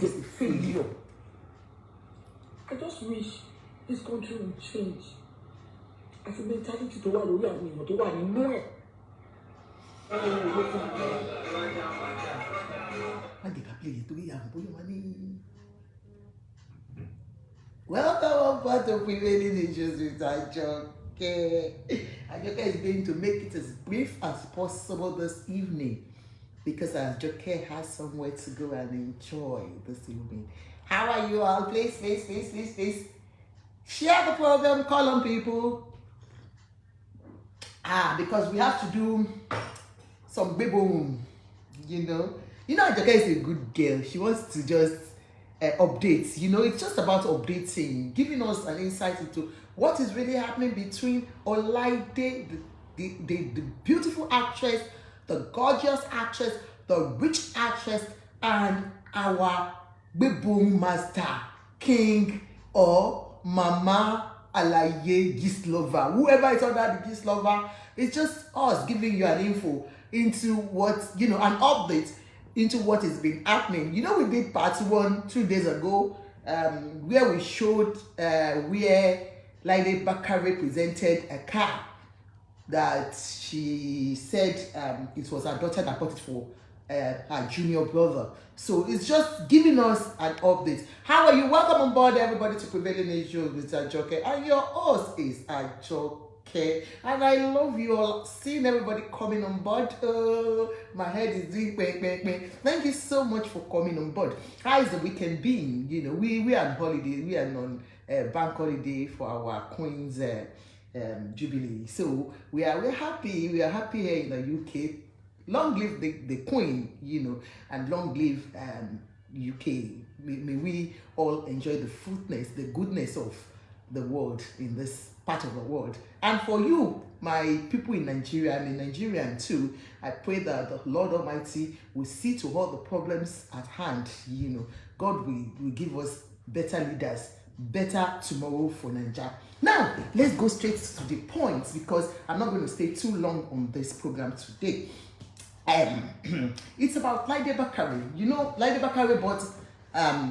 is a failure. I just wish this country will change. As a mentality to what we are doing, to what we know. Welcome back to Prevailing Issues with Ajoke. Ajoke is going to make it as brief as possible this evening because Ajoke has somewhere to go and enjoy this evening. How are you all? Please. Share the program, call on people. Because we have to do some boom, Ajoke is a good girl. She wants to just update. It's just about updating, giving us an insight into what is really happening between Laide, the beautiful actress, the gorgeous actress, the rich actress, and our boom master, king or mama alaye Gislova. Whoever is under the Gislova, it's just us giving you an info into what, an update into what has been happening. We did part 1 2 days ago, where we showed where Laide Bakare presented a car that she said it was her daughter that bought it for her junior brother. So it's just giving us an update. How are you? Welcome on board, everybody, to Prevailing Issues with Ajoke. And your host is Ajoke. And I love you all. Seeing everybody coming on board. My head is doing bang. Thank you so much for coming on board. How is the weekend been? We are on holiday. We are on bank holiday for our Queen's Jubilee. So we're happy. We are happy here in the UK. Long live the Queen, and long live UK. May we all enjoy the fruitness, the goodness of the world in this part of the world. And for you, my people in Nigeria, I'm a Nigerian too, I pray that the Lord Almighty will see to all the problems at hand. God will give us better leaders, better tomorrow for Nigeria. Now, let's go straight to the point because I'm not going to stay too long on this program today. It's about Laide Bakare. Laide Bakare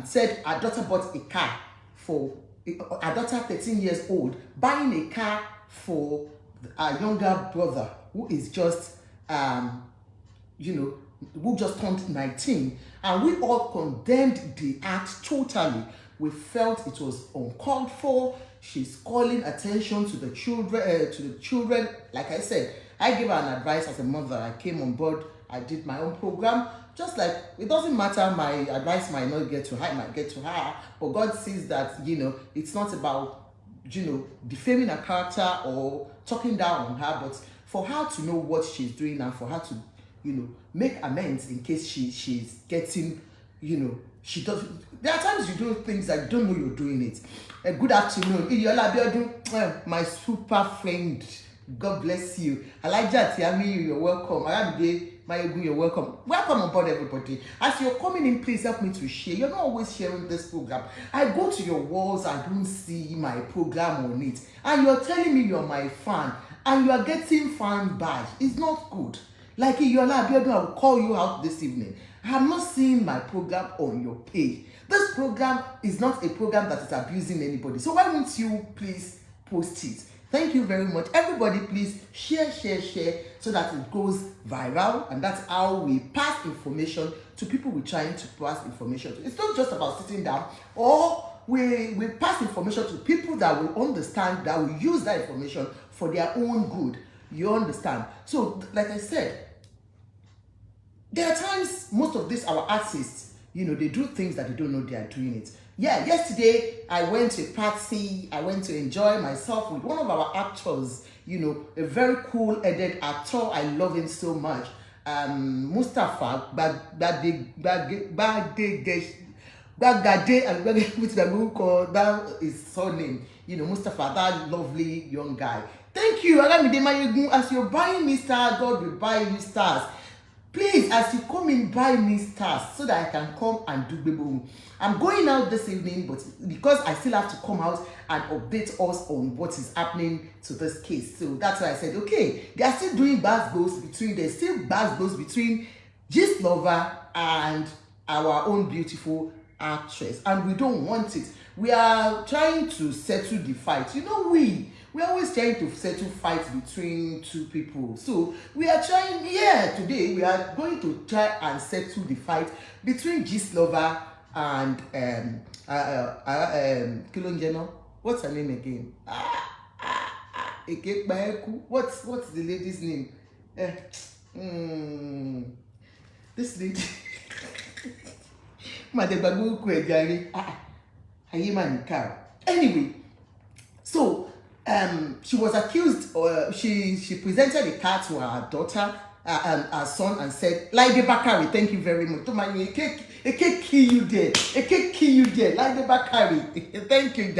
said her daughter bought a car for her daughter, 13 years old, buying a car for a younger brother who is just, who just turned 19. And we all condemned the act totally. We felt it was uncalled for. She's calling attention to the children. Like I said, I gave her an advice as a mother. I came on board. I did my own program. Just like it doesn't matter, my advice might not get to her, it might get to her, but God sees that, it's not about, defaming her character or talking down on her, but for her to know what she's doing and for her to, make amends in case she's getting, she does. There are times you do things that you don't know you're doing it. Good afternoon, Idiola, my super friend. God bless you. Elijah Tiami, you're welcome. Mayogu, you're welcome. Welcome on board, everybody. As you're coming in, please help me to share. You're not always sharing this program. I go to your walls, I don't see my program on it. And you're telling me you're my fan. And you are getting fan badge. It's not good. Like Yola Abiodun, I will call you out this evening. I have not seen my program on your page. This program is not a program that is abusing anybody. So why won't you please post it? Thank you very much. Everybody, please share so that it goes viral. And that's how we pass information to people we're trying to pass information to. It's not just about sitting down, or we pass information to people that will understand, that will use that information for their own good. You understand? So, like I said, there are times most of these, our artists, they do things that they don't know they are doing it. Yeah, yesterday I went to a party. I went to enjoy myself with one of our actors, a very cool-headed actor. I love him so much. Mustafa Bagade, that is his surname. Mustafa, that lovely young guy. Thank you. As you're buying me stars, God will buy you stars. Please, as you come in, buy me stars so that I can come and do Bebo. I'm going out this evening, but because I still have to come out and update us on what is happening to this case. So that's why I said, okay, they are still doing there's still bad blows between Gislova and our own beautiful actress, and we don't want it. We are trying to settle the fight. You know, we're always trying to settle fights between two people. So we are trying, today we are going to try and settle the fight between Gist Lover and Kilonjeno. What's her name again? What's the lady's name? This lady. Anyway, so she was accused, or she presented a car to her daughter and her son and said, Laide Bakare, thank you very much. A cake kill you there. A cake kill you there. Laide Bakare. Thank you.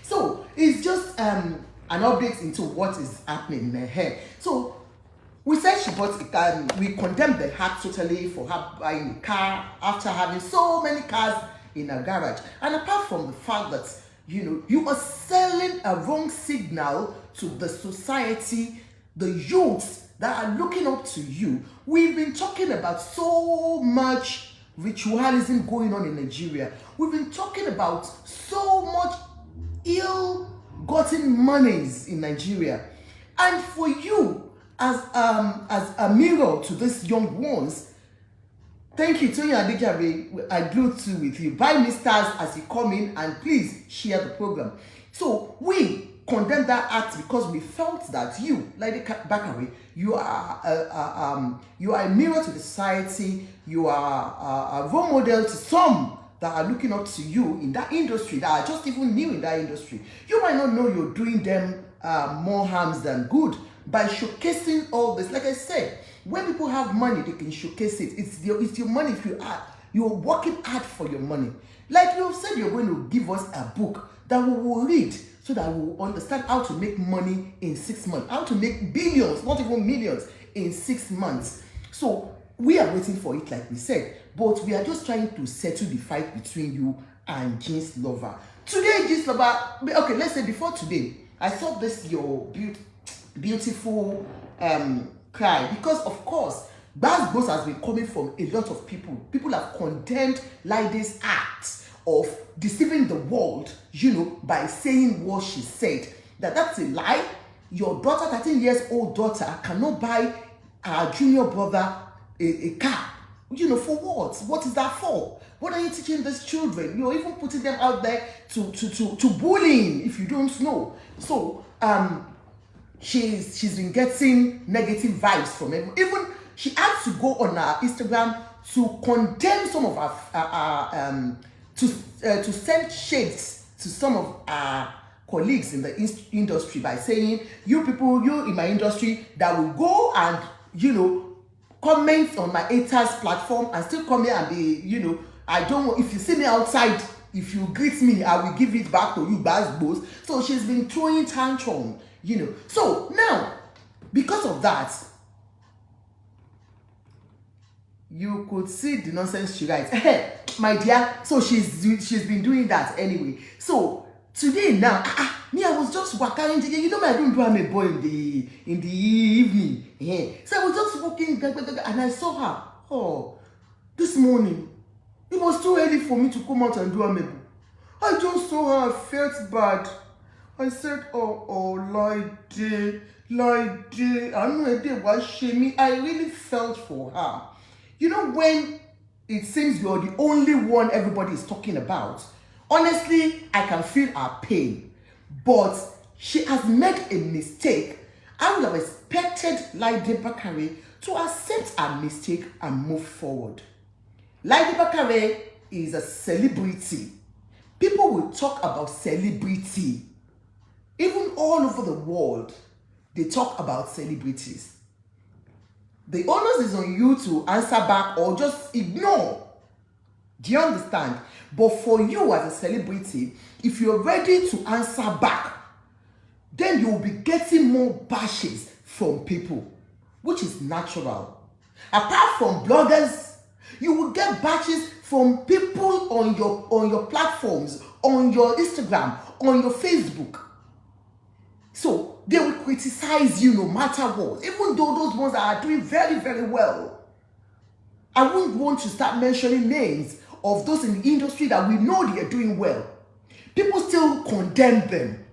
So it's just an update into what is happening in her hair. So we said she bought a car. We condemned the act totally for her buying a car after having so many cars in her garage. And apart from the fact that, you know, you are selling a wrong signal to the society, the youths that are looking up to you. We've been talking about so much ritualism going on in Nigeria. We've been talking about so much ill-gotten monies in Nigeria. And for you, as a mirror to these young ones, thank you, Tony Adejabe. I blew through with you. Buy me stars as you come in, and please share the program. So we condemn that act because we felt that you, Laide Bakare, you are a mirror to the society. You are a role model to some that are looking up to you in that industry, that are just even new in that industry. You might not know you're doing them more harms than good by showcasing all this. Like I said, when people have money, they can showcase it. It's your money. If you're working hard for your money. Like you said, you're going to give us a book that we will read so that we will understand how to make money in 6 months, how to make billions, not even millions, in 6 months. So we are waiting for it, like we said, but we are just trying to settle the fight between you and Gist Lover. Today, Gist Lover, okay, let's say before today, I saw this your beautiful cry, because of course Baz Boss has been coming from a lot of people. People have condemned Laide's act of deceiving the world, you know, by saying what she said. That's a lie. Your daughter, 13 years old daughter, cannot buy her junior brother a car. You know, for what? What is that for? What are you teaching these children? You're even putting them out there to bullying, if you don't know. So she's been getting negative vibes from everyone. Even she had to go on her Instagram to condemn some of her to send shades to some of our colleagues in the industry by saying, you people, you in my industry that will go and, you know, comment on my haters platform and still come here and be, you know, I don't want, if you see me outside, if you greet me, I will give it back to you, Baz Boss. So she's been throwing tantrum, you know. So now, because of that, you could see the nonsense she writes. Hey, my dear, so she's been doing that anyway. So today now, me, I was just walking. You know, I don't do I'm a boy in the evening. Yeah. So I was just walking, and I saw her. Oh, this morning, it was too early for me to come out and do a mebo. I just saw her. I felt bad. I said, oh, Laide, I know it was shaming. I really felt for her. You know, when it seems you're the only one everybody is talking about, honestly, I can feel her pain. But she has made a mistake. I would have expected Laide Bakare to accept her mistake and move forward. Laide Bakare is a celebrity. People will talk about celebrity. Even all over the world, they talk about celebrities. The onus is on you to answer back or just ignore. Do you understand? But for you as a celebrity, if you're ready to answer back, then you'll be getting more bashes from people, which is natural. Apart from bloggers, you will get bashes from people on your platforms, on your Instagram, on your Facebook. So they will criticize you no matter what, even though those ones that are doing very, very well. I wouldn't want to start mentioning names of those in the industry that we know they are doing well, people still condemn them.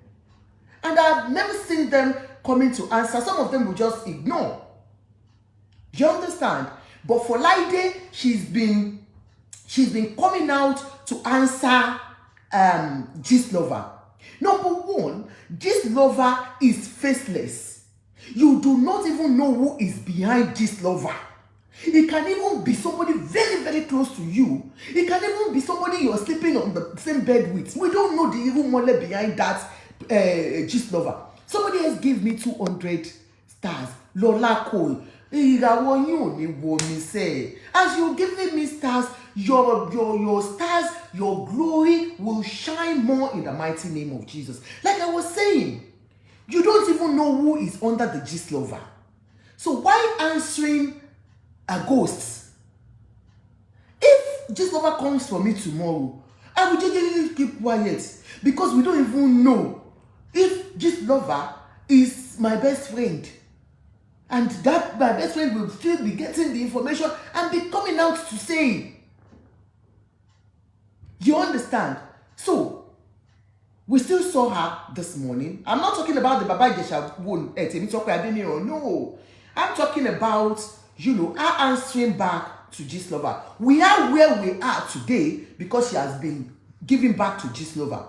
And I've never seen them coming to answer. Some of them will just ignore. Do you understand? But for Laide, she's been coming out to answer Gist Lover. Number one, Gist Lover is faceless. You do not even know who is behind Gist Lover. It can even be somebody very, very close to you. It can even be somebody you're sleeping on the same bed with. We don't know the evil mole behind that Gist Lover. Somebody else gave me 200 stars. Lola Cole. As you're giving me stars, your stars, your glory will shine more in the mighty name of Jesus. Like I was saying, you don't even know who is under the Gist Lover. So why answering a ghost? If Gist Lover comes for me tomorrow, I will just keep quiet, because we don't even know if Gist Lover is my best friend. And that my best friend will still be getting the information and be coming out to say. You understand? So, we still saw her this morning. I'm not talking about the Baba Jesha one. No. I'm talking about, her answering back to Gist Lover. We are where we are today because she has been giving back to Gist Lover.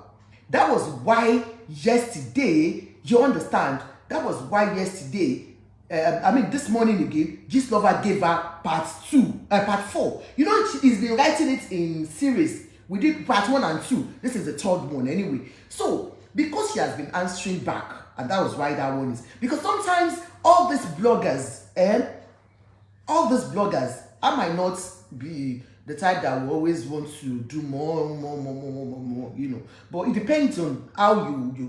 That was why yesterday, you understand? That was why yesterday, this morning again, Gist Lover gave her part 4. She's been writing it in series. We did part 1 and 2. This is the 3rd one anyway. So, because she has been answering back, and that was why that one is. Because sometimes all these bloggers, I might not be the type that will always want to do more, But it depends on how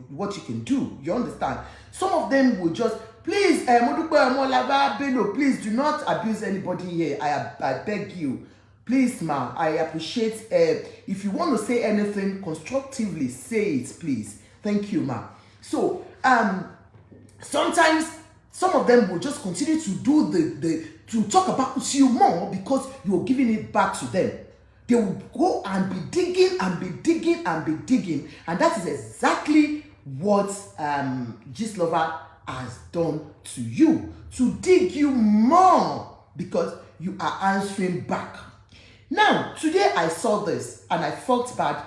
what you can do. You understand? Some of them will just, please, please do not abuse anybody here. I beg you. Please, ma, I appreciate, if you want to say anything constructively, say it, please. Thank you, ma. So, sometimes some of them will just continue to do to talk about you more because you're giving it back to them. They will go and be digging and be digging and be digging. And that is exactly what Gist Lover has done to you. To dig you more because you are answering back. Now, today I saw this and I felt bad.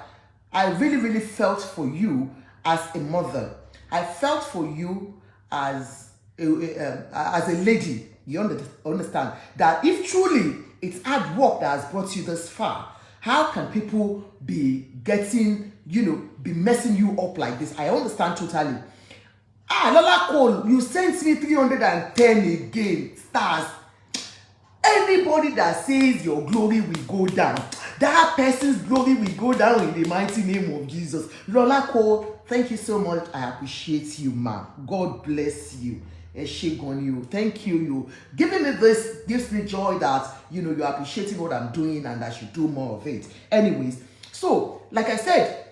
I really, really felt for you as a mother. I felt for you as a lady. You understand that if truly it's hard work that has brought you this far, how can people be getting, be messing you up like this? I understand totally. Lola Cole, you sent me 310 again stars. Anybody that says your glory will go down, that person's glory will go down in the mighty name of Jesus. Lola Cole, thank you so much. I appreciate you, ma. God bless you. A shake on you. Thank you. You giving me this gives me joy that you're appreciating what I'm doing and I should do more of it. Anyways, so like I said,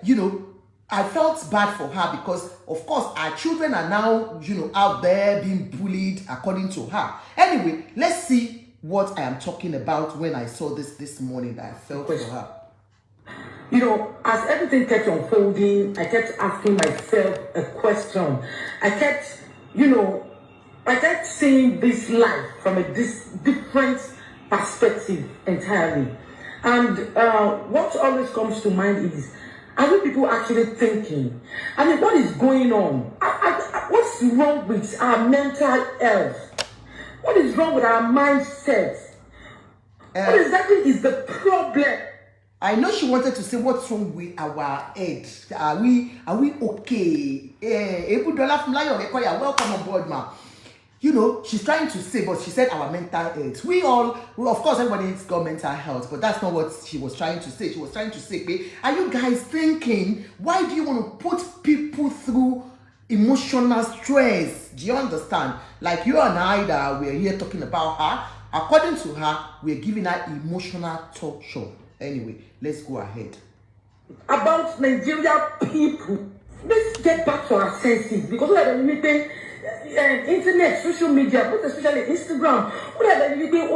I felt bad for her because of course our children are now out there being bullied according to her. Anyway, let's see what I am talking about when I saw this morning that I felt for her. As everything kept unfolding, I kept asking myself a question. I kept seeing this life from a different perspective entirely. And what always comes to mind is, are we people actually thinking? What is going on? What's wrong with our mental health? What is wrong with our mindset? What exactly is the problem? I know she wanted to say what's wrong with our head. Are we okay? Welcome on board, ma. She's trying to say, but she said our mental health. Of course, everybody's got mental health, but that's not what she was trying to say. She was trying to say, are you guys thinking, why do you want to put people through emotional stress? Do you understand? Like you and I that we're here talking about her, according to her, we're giving her emotional torture. Anyway, let's go ahead. About Nigeria people, let's get back to our senses because we are meeting internet, social media, but especially Instagram. We are meeting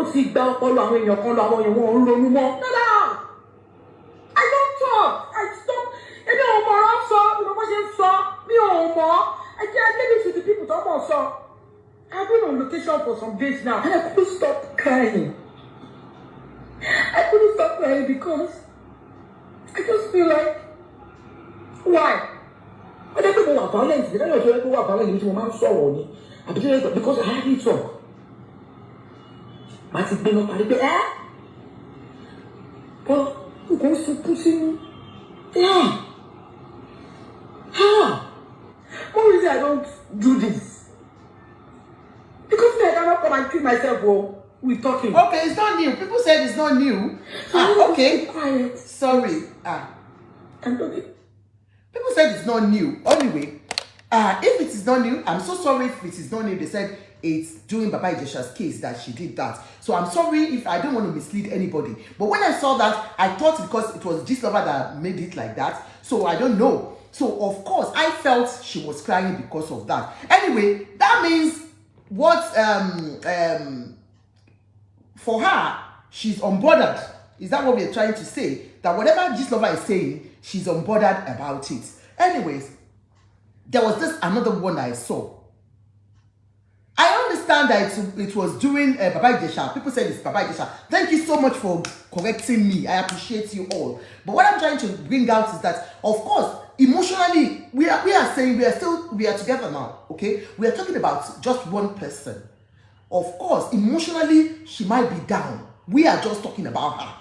medication for some days now, and I couldn't stop crying. I couldn't stop crying because I just feel like, why? I don't know about violence. I don't know about violence. Because I hardly talk. But it's been up at the air. But who goes to pushing? Yeah. How? One reason I don't do this. Because I cannot come and kill myself while we're talking. Okay, it's not new. People said it's not new. Okay. Quiet. Sorry. I'm talking. People said it's not new. Anyway, if it is not new, I'm so sorry if it is not new. They said it's during Baba Ijesha's case that she did that. So I'm sorry if I don't want to mislead anybody. But when I saw that, I thought because it was Gistlover that made it like that. So I don't know. So of course, I felt she was crying because of that. Anyway, that means what for her, she's unbothered. Is that what we're trying to say? That whatever Gistlover is saying, she's unbothered about it. Anyways, there was this another one I saw. I understand that it was during Baba Ijesha. People said it's Baba Ijesha. Thank you so much for correcting me. I appreciate you all. But what I'm trying to bring out is that, of course, emotionally, we are saying we are together now. Okay, we are talking about just one person. Of course, emotionally, she might be down. We are just talking about her.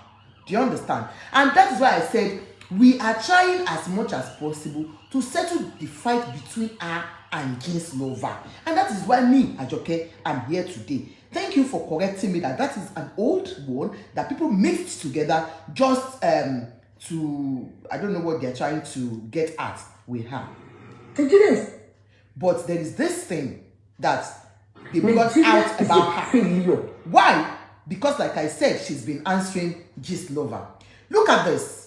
Do you understand? And that is why I said we are trying as much as possible to settle the fight between her and Gistlover. And that is why me, Ajoke, am here today. Thank you for correcting me that is an old one that people mixed together just to, I don't know what they're trying to get at with her. But there is this thing that they brought out about her. Why? Because like I said, she's been answering Gistlover. Look at this.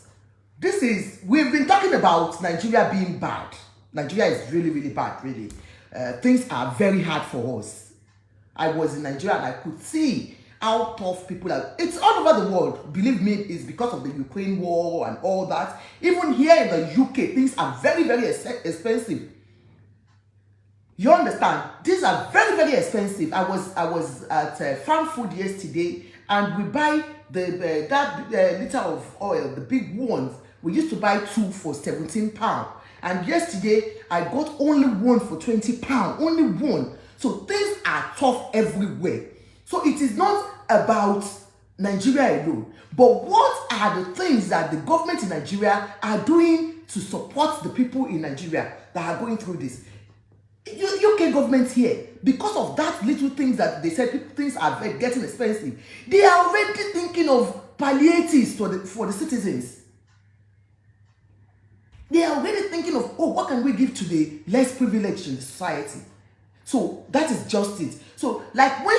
We've been talking about Nigeria being bad. Nigeria is really, really bad, really. Things are very hard for us. I was in Nigeria and I could see how tough people are. It's all over the world. Believe me, it's because of the Ukraine war and all that. Even here in the UK, things are very, very expensive. You understand? These are very, very expensive. I was at Farm Food yesterday, and we buy that liter of oil, the big ones. We used to buy 2 for £17, and yesterday I got only 1 for £20. Only 1. So things are tough everywhere. So it is not about Nigeria alone, but what are the things that the government in Nigeria are doing to support the people in Nigeria that are going through this? UK government here, because of that little things that they said things are getting expensive, they are already thinking of palliatives for the citizens. They are already thinking of, oh, what can we give to the less privileged in society? So that is just it. So like when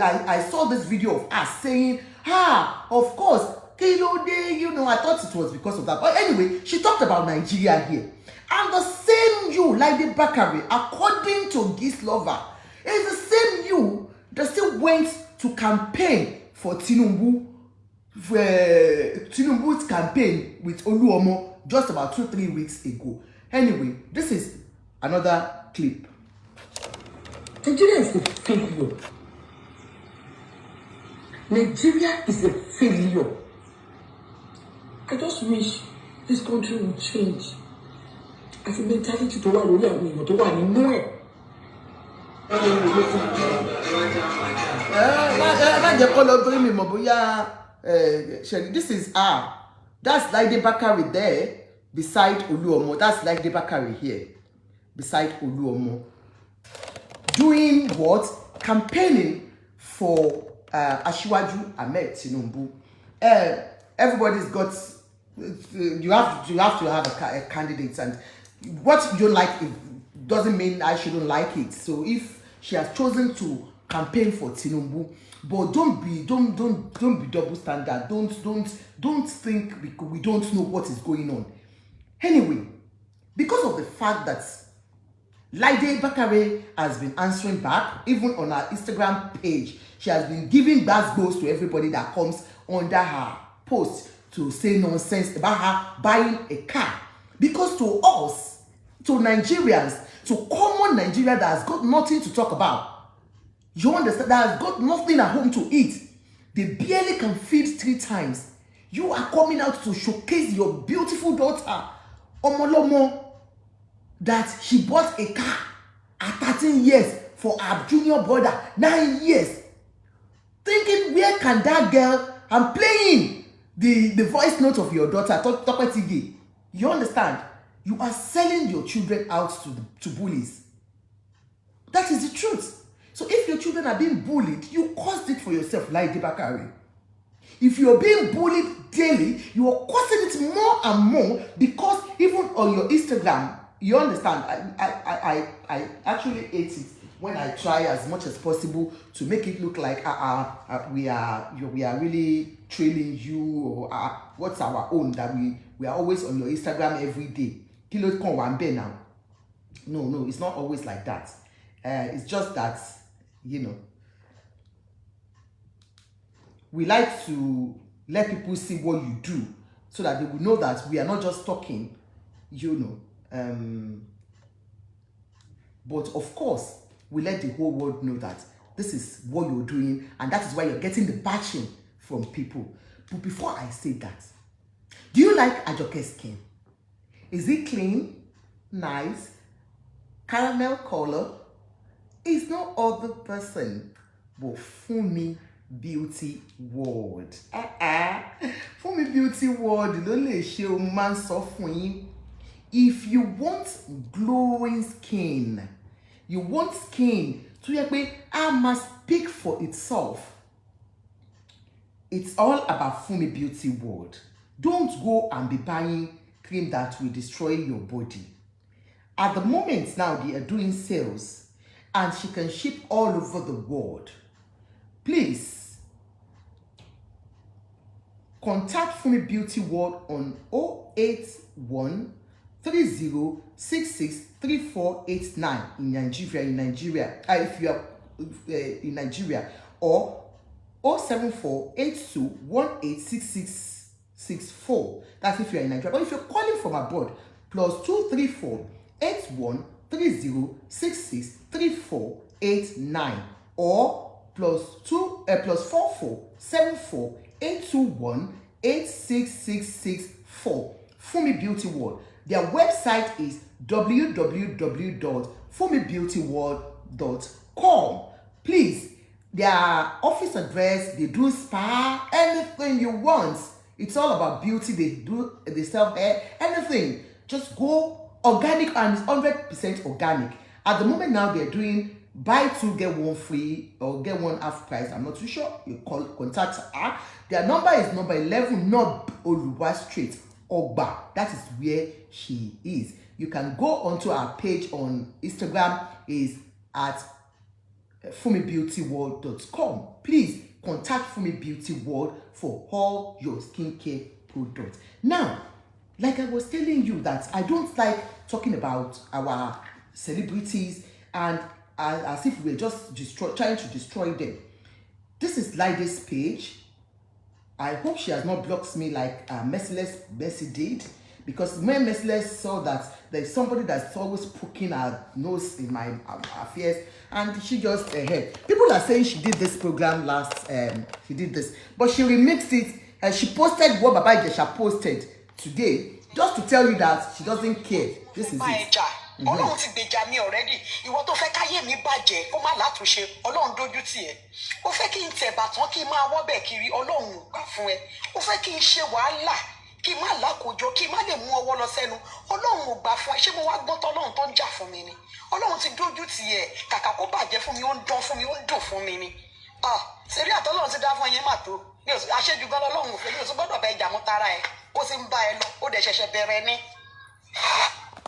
I saw this video of us saying, of course, I thought it was because of that. But anyway, she talked about Nigeria here. And the same you, Laide Bakare, according to Gistlover, is the same you that still went to campaign for Tinubu's campaign with Oluomo just about 2-3 weeks ago. Anyway, this is another clip. Nigeria is a failure. Nigeria is a failure. I just wish this country would change. As a mentality to what we are doing, to what we know. This is that's Laide Bakare there beside Oluomo. That's Laide Bakare here beside Oluomo. Doing what? Campaigning for Asiwaju Ahmed Tinubu. Everybody's got. You have to have a candidate, and what you don't like it doesn't mean I shouldn't like it. So if she has chosen to campaign for Tinubu, but don't be double standard. Don't think we don't know what is going on. Anyway, because of the fact that Laide Bakare has been answering back, even on her Instagram page, she has been giving goes to everybody that comes under her post to say nonsense about her buying a car. Because to us, to Nigerians, to common Nigeria that has got nothing to talk about, You understand? That has got nothing at home to eat. They barely can feed 3 times. You are coming out to showcase your beautiful daughter, Omolomo, that she bought a car at 13 years for her junior brother, 9 years. Thinking, where can that girl, I'm playing the voice note of your daughter, Tope Tige. You understand? You are selling your children out to bullies. That is the truth. So if your children are being bullied, you caused it for yourself, Laide Bakare. If you're being bullied daily, you are causing it more and more, because even on your Instagram, you understand, I actually hate it when I try as much as possible to make it look like we are really trailing you, or what's our own, that we are always on your Instagram every day. Kilo kon wa nbe now. No, it's not always like that. It's just that, you know, we like to let people see what you do, so that they will know that we are not just talking, you know. But of course, we let the whole world know that this is what you're doing, and that is why you're getting the bashing from people. But before I say that, do you like Ajoke's skin? Is it clean, nice, caramel color? It's no other person but Fumi Beauty World. Fumi Beauty World ló lè ṣe o man sọ fún yín. If you want glowing skin, you want skin to yẹ pé I must speak for itself. It's all about Fumi Beauty World. Don't go and be buying cream that will destroy your body. At the moment now, they are doing sales, and she can ship all over the world. Please contact Fumi Beauty World on 081 3066 3489 in Nigeria. If you are in Nigeria, or 074 82 186664. That's if you are in Nigeria. But if you're calling from abroad, +234 81 30 66 3489, or +44 74 821 86664. Fumi Beauty World. Their website is www.fumibeautyworld.com. Please, their office address, they do spa, anything you want. It's all about beauty. They sell hair, anything. Just go organic, and it's 100% organic. At the moment now, they're doing buy 2 get 1 free, or get 1 half price. I'm not too sure. You contact her. Their number is number 11 North Oluwa Street, Ogba. That is where she is. You can go onto our page on Instagram, is at fumibeautyworld.com. Please contact Fumi Beauty World for all your skincare products. Now, like I was telling you, that I don't like talking about our celebrities and as if we're just trying to destroy them. This is Laide's page. I hope she has not blocked me like Merciless Bessie did, because when Merciless saw that there's somebody that's always poking her nose in my affairs, and she just people are saying she did this program last, she did this, but she remixed it, and she posted what Baba Ijesha posted today, just to tell you that she doesn't care. This is it. Ọlọ́run ti gbèjà mi already. Ìwọ tó fẹ́ káyé mi bàjẹ́ kó má látúnṣe, Ọlọ́run dójú tì ẹ́. Ó fẹ́ kí n tẹ̀bà tán kí n máa wọ́bẹ̀ kiri, Ọlọ́run ò gbà fún ẹ. Ó fẹ́ kí n ṣe wàhálà kí n má lákòjọ, kí n má lè mú ọwọ́ lọ sẹ́nu, Ọlọ́run ò gbà fún ẹ. Ṣé mo wá gbọ́ tọ́lọ́run tó ń jà fún mi ni? Ọlọ́run ti dójú tì ẹ́, kàkà kó bàjẹ́ fún mi, ó ń dán fún mi, ó ń dùn fún mi ni. Ṣeré àtọ́lọ́run ti dá fún ẹyẹ mà tó. Àṣejù gan lọ́lọ́run ò fẹ́, mi ò tún gbọ́dọ̀ bẹ ìjà mú tara ẹ. Ó sì ń bá ẹ lọ, ó dẹ̀ ṣẹ̀ṣẹ̀ bẹ̀rẹ̀ ni.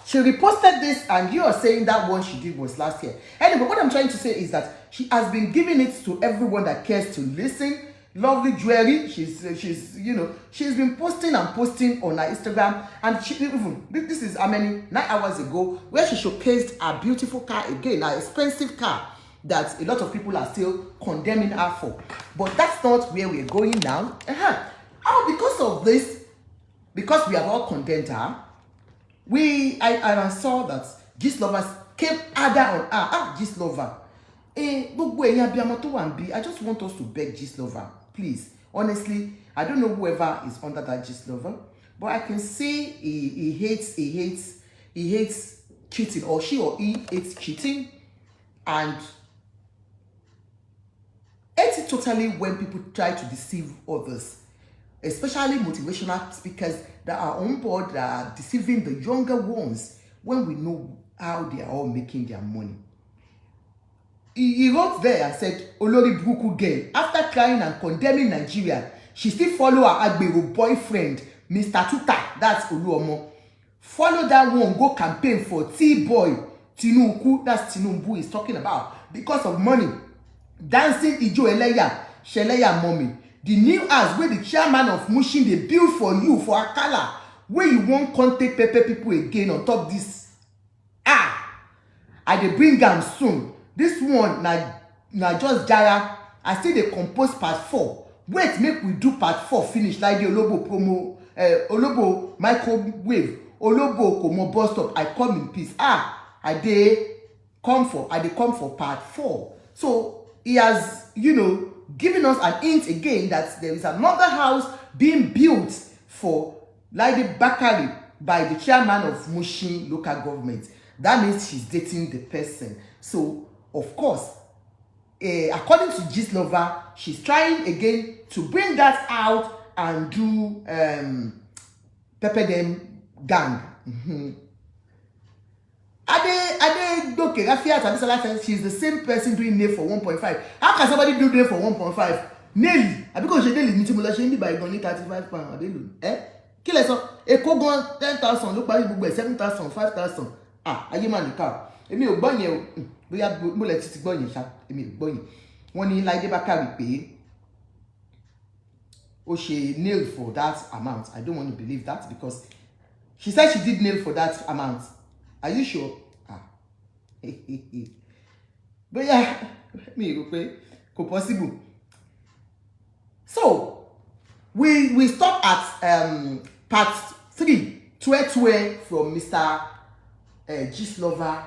She reposted this, and you are saying that one she did was last year. Anyway, what I'm trying to say is that she has been giving it to everyone that cares to listen. Lovely jewelry. She's been posting and posting on her Instagram, and she even, this is how many, 9 hours ago, where she showcased her beautiful car again, her expensive car that a lot of people are still condemning her for. But that's not where we're going now. Because of this, because we have all condemned her, I saw that Gist lovers came harder on her. Gist lover, gbogbo ẹ̀yin abiyamọ tó wà níbí, I just want us to beg Gistlover, please. Honestly, I don't know whoever is under that Gistlover, but I can see he hates cheating, or she or he hates cheating, and hates it totally when people try to deceive others, especially motivational speakers that are on board, that are deceiving the younger ones when we know how they are all making their money. He wrote there and said, Olori Buruku girl, after crying and condemning Nigeria, she still follow her Agbero boyfriend, Mr. Tuta, that's Oluomo. Follow that one, go campaign for T-boy, Tinubu, that's Tinubu is talking about, because of money. Dancing Ijo Eleya, Sheleya mommy. The new house where the chairman of Mushin they build for you, for Akala, where you won't contact pepper people again on top this. I dey bring am soon. This one na just Jara. I still dey compose part 4. Wait, make we do part 4 finish. Like the Olobo promo, Olobo microwave, Olobo Komo bus stop. I come in peace. I dey come for part 4. So he has, given us an hint again that there is another house being built for Laide Bakare by the chairman of Mushin local government. That means she's dating the person. So, of course, according to Gistlover, she's trying again to bring that out and do pepper them gang. She's the same person doing nail for 1.5. How can somebody do nail for 1.5? Nail. Because she nail by only 35 pounds. Kill us up. A Kogon 10,000, look by 7,000, 5,000. Ayé máa nìkan. Èmi ò gbọ́ yẹn o. Bóyá mo lè ti gbọ́ yẹn ṣá. Èmi ò gbọ́ yẹn. Wọ́n ní Laide Bakare pé ó ṣe nail for that amount. I don't want to believe that because she said she did nail for that amount. Are you sure? Bóyá mi rò pé kò possible. So we stop at part 3, Twe from Mr. Gistlover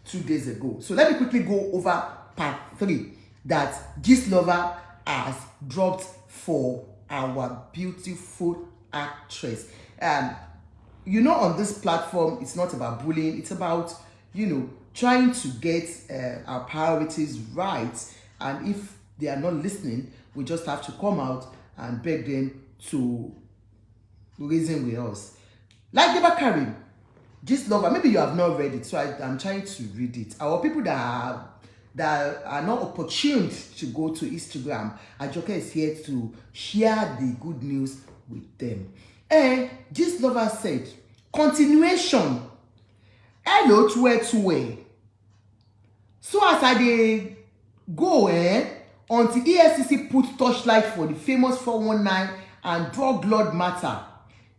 2 days ago. So let me quickly go over part 3 that Gistlover has dropped for our beautiful actress. On this platform, it's not about bullying. It's about, trying to get our priorities right. And if they are not listening, we just have to come out and beg them to reason with us. Laide Bakare, Gistlover, maybe you have not read it, so I'm trying to read it. Our people that are not opportune to go to Instagram, Ajoke is here to share the good news with them. Gistlover said, continuation. Hello, Twe. So as I dey go, until EFCC put torchlight for the famous 419 and drug lord matter.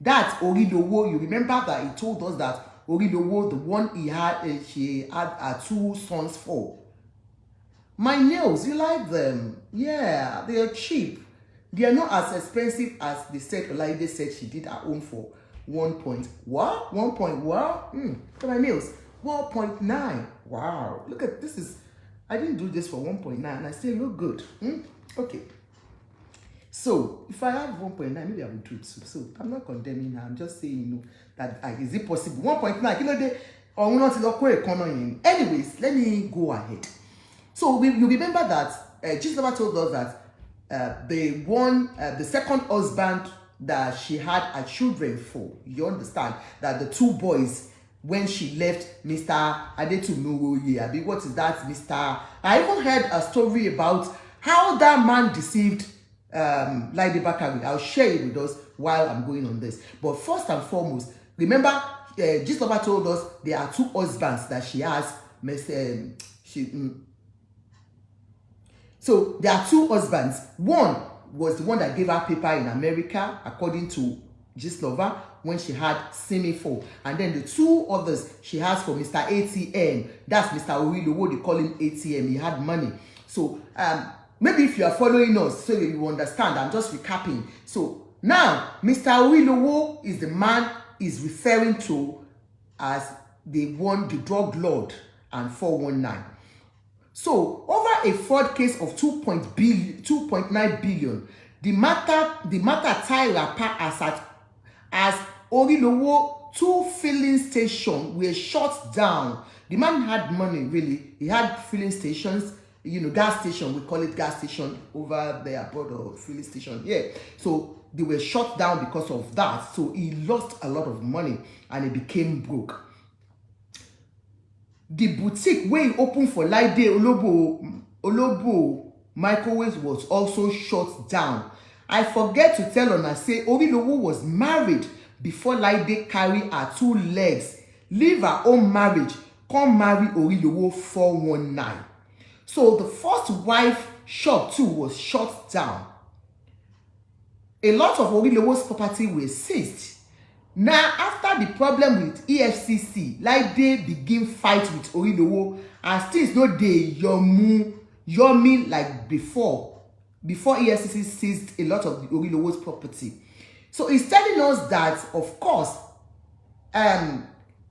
That Orilowo, you remember that he told us that Orilowo, the one she had 2 sons for. My nails, you like them? Yeah, they are cheap. They are not as expensive as they said. Laide said she did her own for 1 point. What? 1 point what? Look at my nails. 1.9. Wow. Look at this. I didn't do this for 1.9 and I still look good. Okay. So if I have 1.9, maybe I will do it too. So I'm not condemning her. I'm just saying, that is it possible? 1.9. Anyways, let me go ahead. So you remember that Gistlover told us that the second husband that she had her children for, you understand, that the 2 boys, when she left Mr. Adetunuwoye, what is that, Mr. I even heard a story about how that man deceived Laide Bakare. I'll share it with us while I'm going on this. But first and foremost, remember, Gistlover told us there are 2 husbands that she has. So there are 2 husbands. One was the one that gave her paper in America, according to Gistlover, when she had Simi for. And then the 2 others she has for Mr. ATM. That's Mr. Orilowo, they call him ATM. He had money. So maybe if you are following us, so you understand, I'm just recapping. So now, Mr. Oluomo is the man is referring to as the drug lord and 419. So over a fraud case of 2.9 billion, the matter tied wrapper as Oluomo 2 filling stations were shut down. The man had money, really. He had filling stations, gas station. We call it gas station over there abroad, or filling station. Yeah. So they were shut down because of that. So he lost a lot of money and he became broke. The boutique where he opened for Laide Oluomo microwaves was also shut down. I forget to tell Ona say Oluomo was married before Laide carry her 2 legs, leave her own marriage, come marry Oluomo 419. So the first wife shop too was shut down. A lot of Oluomo's property were seized. Now, after the problem with EFCC, Laide begin fight with Oluomo, and things no dey yomi like before EFCC seized a lot of the Oluomo's property. So he's telling us that, of course,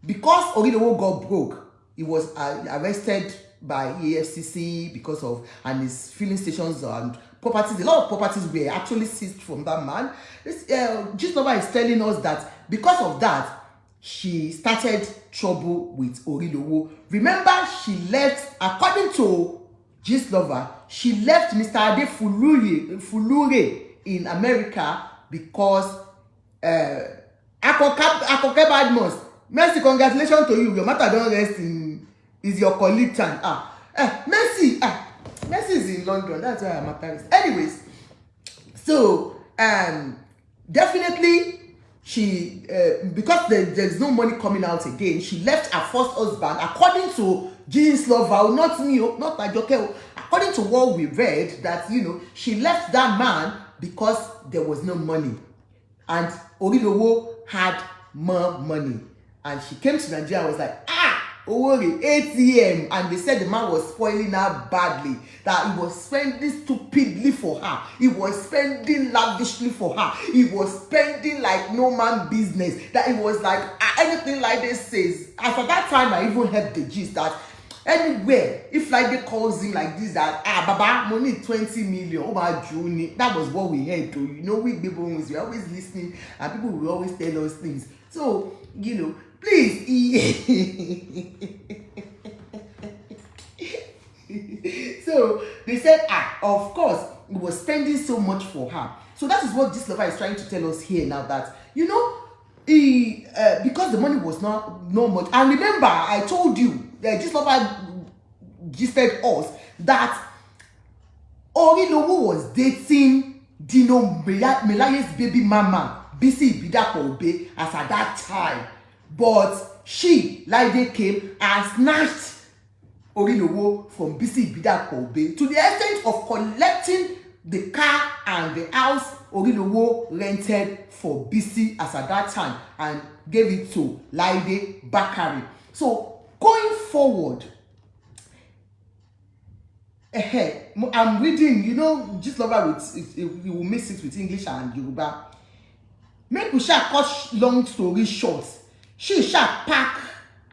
because Oluomo got broke, he was arrested by EFCC because of, and his filling stations and properties, a lot of properties were actually seized from that man. This Gistlover is telling us that because of that, she started trouble with Oluomo. Remember, she left, according to Gistlover, she left Mr. Ade Fulure in America because Akoke Badmus, Mercy, congratulations to you. Your matter don't rest in, is your colleague time. Mercy is in London. That's why I'm Paris. Anyways, so definitely she because there's no money coming out again, she left her first husband, according to Gistlover, not me, not Ajoke. According to what we read, that she left that man because there was no money, and Oluomo had more money, and she came to Nigeria and was like, Owori ATM, and they said the man was spoiling her badly, that he was spending stupidly for her, he was spending lavishly for her, he was spending like no man business, that it was like anything like this says. As at that time, I even heard the gist that anywhere, if like they calls him like this, that Baba, money 20 million, oh my Juni, that was what we heard too. We people, we always listening, and people will always tell us things. So please. So they said, of course, he was spending so much for her. So that is what Gistlover is trying to tell us here now, that he because the money was not much. And remember, I told you that Gistlover gisted us that Oluomo was dating Dino Melaye's baby mama, Bisi Ibidapo, as at that time. But she, Laide, came and snatched Oluomo from Bisi Ibidapo to the extent of collecting the car and the house Oluomo rented for Bisi as at that time, and gave it to Laide Bakare. So going forward, I'm reading, Gistlover you will mix it with English and Yoruba. Make we cut long story short, she pack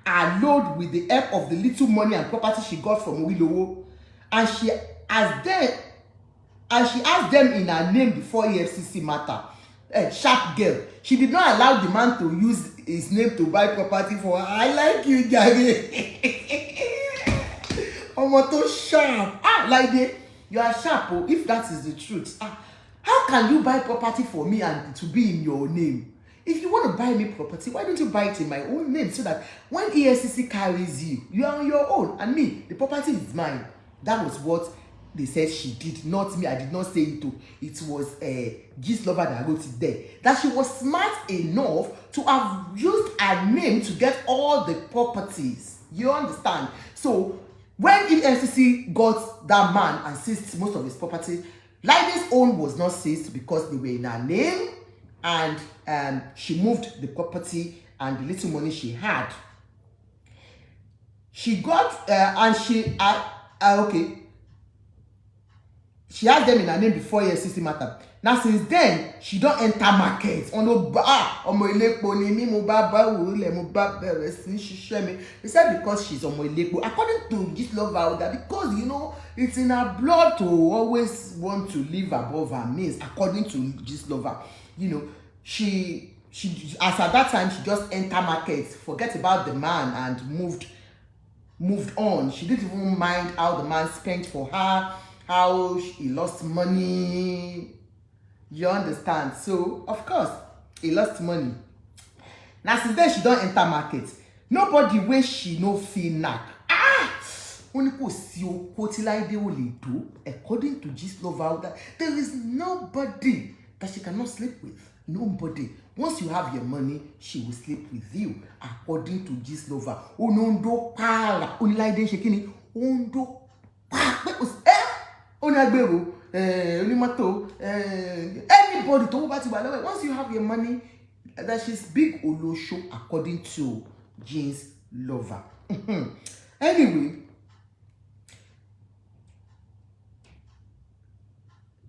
her load with the help of the little money and property she got from Oluomo, and she asked them in her name before EFCC matter. Sharp girl. She did not allow the man to use his name to buy property for her. I like you, Gary. Omoto sharp. Laide, you are sharp. If that is the truth, how can you buy property for me and to be in your name? If you want to buy me property, why don't you buy it in my own name, so that when EFCC carries you, you are on your own, and me, the property is mine. That was what they said she did, not me. I did not say it. It was Gistlover that wrote it there. That she was smart enough to have used her name to get all the properties. You understand? So when EFCC got that man and seized most of his property, Laide's own was not seized because they were in her name, and she moved the property and the little money she had. She got and she okay. she has them in her name before EFCC matter. Now since then, she don't enter market. On no omo ilepo ni mi mo ba wo le mo ba bere si sise mi. They said because she's omo ilepo. According to this lover, that because you know it's in her blood to always want to live above her means. According to this lover, you know, she as at that time she just enter market, forget about the man and moved on. She didn't even mind how the man spent for her, how he lost money. You understand? So of course he lost money. Now since then she don't enter market. Nobody wey she no feel knack. Only kò sí okó tí Laide ò lè do. According to this lover, that there is nobody that she cannot sleep with. Nobody. Once you have your money, she will sleep with you. According to this lover. Onondo para. Oni Laide ṣe kíni? Ondo pa. Oni agbero. Oni mọ́tò. Anybody tó bá ti wà lọ́wọ́. Once you have your money, that she's big olosho according to Jean's lover. Anyway.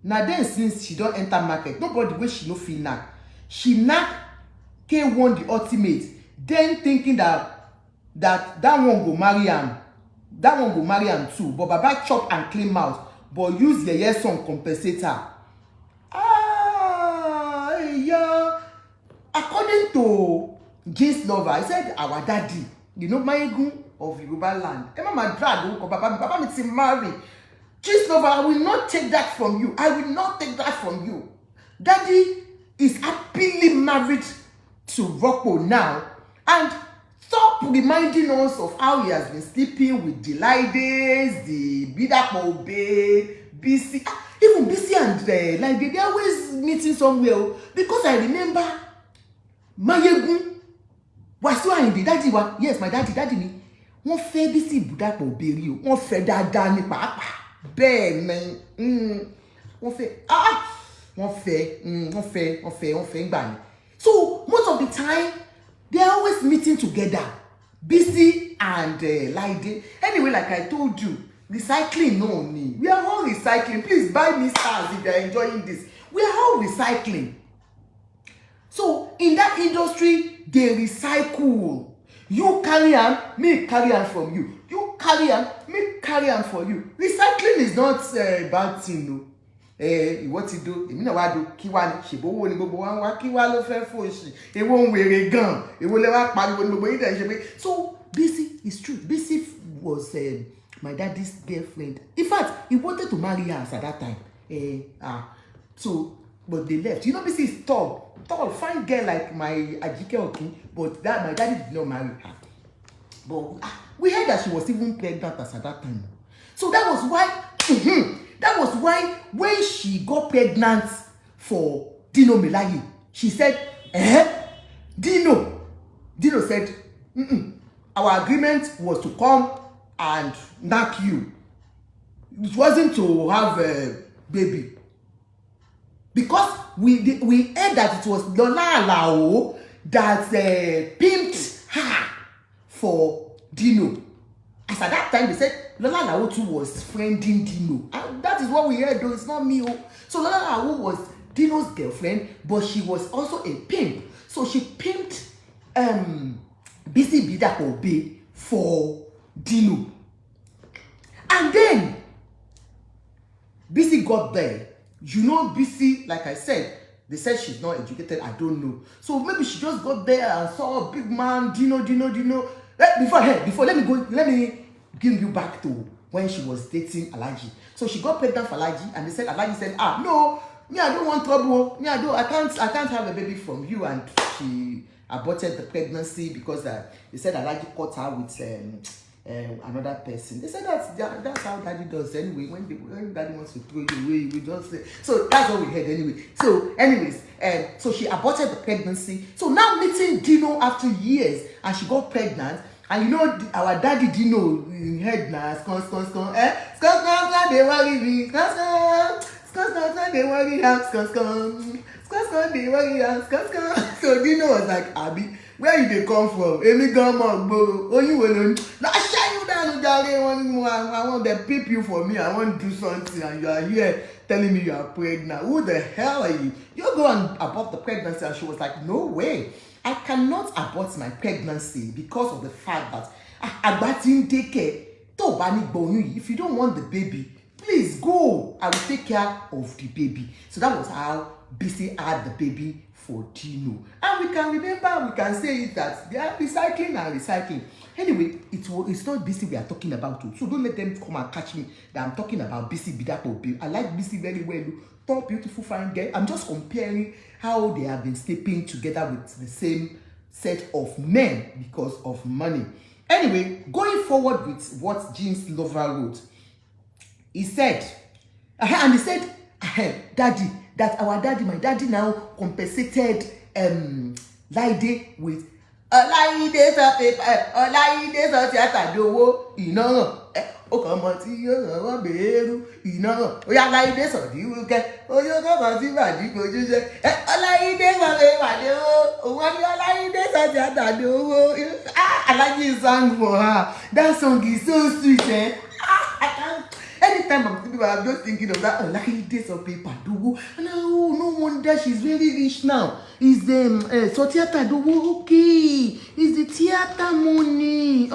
Now then, since she don't enter market, nobody wey she no feel knack. She knack K1 the ultimate, then thinking that one go marry am. That one go marry am too. But Baba chop and clean mouth, but use yeye song compensate her. Yeah. According to James lover, I said our daddy, you know, Mayegun of Yoruba land. Mama drag Baba me to marry. James lover, I will not take that from you. I will not take that from you. Daddy is happily married to Rocco now, and stop reminding us of how he has been sleeping with the Laides, the Bidapo Bay, BC. Even BC and Laide, they're always meeting somewhere. Because I remember Mayegun was so in the daddy one. Yes, my daddy me. Wọ́n fẹ́ BC Bidapo Bay rí o. Wọ́n fẹ́ dáadáa ní pàápàá. Bẹ́ẹ̀ ni. Wọ́n fẹ́ gbà ni. So most of the time they are always meeting together, BC and Laide. Anyway, like I told you, recycling no need. We are all recycling. Please buy me stars if you are enjoying this. We are all recycling. So in that industry, they recycle. You carry am, me carry am from you. You carry am, me carry am for you. Recycling is not a bad thing, no. Ìwọ ti do, èmi náà wá do, kí wá ní ṣèbówó ni gbogbo wa ń wá, kí wá ló fẹ́ fòṣì, èwo ń wèrè gan, èwo lẹ wá pariwo ni gbogbo yín dẹ̀ ṣe pé. So BC is true. BC was my daddy's girlfriend. In fact, he wanted to marry her at that time. So but they left. You know, BC is tall, fine girl like my Ajike Okin, but that my daddy did not marry her. But we heard that she was even pregnant at that time. So that was why. That was why when she got pregnant for Dino Melaye, she said, Dino said, our agreement was to come and knock you. It wasn't to have a baby. Because we heard that it was Lola Alao that pimped her for Dino. As at that time, they said Lola Alao too was friending Dino. And that is what we heard, though. It's not me. So Lola Alao was Dino's girlfriend, but she was also a pimp. So she pimped BC Bidapo Bay for Dino. And then BC got there. You know, BC, like I said, they said she's not educated. I don't know. So maybe she just got there and saw a big man, Dino. Before, let me give you back to when she was dating Alhaji. So she got pregnant for Alhaji, and they said Alhaji said, no, me, I don't want trouble. Me, I can't have a baby from you. And she aborted the pregnancy because they said Alhaji caught her with another person. They said that's how daddy does anyway. When daddy wants to throw you away, we just say. So that's what we heard anyway. So anyways, so she aborted the pregnancy. So now meeting Dino after years, and she got pregnant. And you know our daddy Dino in head now, they worry me, they worry am, they worry am. So Dino was like, Abi, where you dey come from? Emi gan mo gboro, oyin wo lo ni? Na shine you down. I want to peep you for me. I want to do something, and you are here telling me you are pregnant. Who the hell are you? You go and abort the pregnancy, and she was like, no way. I cannot abort my pregnancy because of the fact that if you don't want the baby, please go. I will take care of the baby. So that was how Bisi had the baby for Dino. And we can remember, we can say it that they are recycling and recycling. Anyway, it's not Bisi we are talking about too. So don't let them come and catch me that I'm talking about Bisi Bidapo. I like Bisi very well. Top, beautiful, fine girl. I'm just comparing how they have been sleeping together with the same set of men because of money. Anyway, going forward with what Jeans Lover wrote, he said, and he said, Daddy, that our daddy, my daddy now compensated Laide with Laide so paper, Laide so theater dowo, ọkọ̀ọ̀mọ̀ tí yóò rọ̀wọ́ bèèrú iná ó yá Láìdé sọ̀dí wúkẹ́ ó yóò kọ́kọ́ sí ìbàdí kojú ṣe Ọláìdé sọ̀dí ìpàdé owó òun ní Ọláìdé sọ̀dí àtàdé owó. Alaji sang for her. That song is so sweet, eh? I can't. Anytime I'm thinking about, I'm just thinking of that Ọláìdé sọ̀dí ìpàdé. No wonder she's very rich now. Is the theater dowo okay? Is the theater money?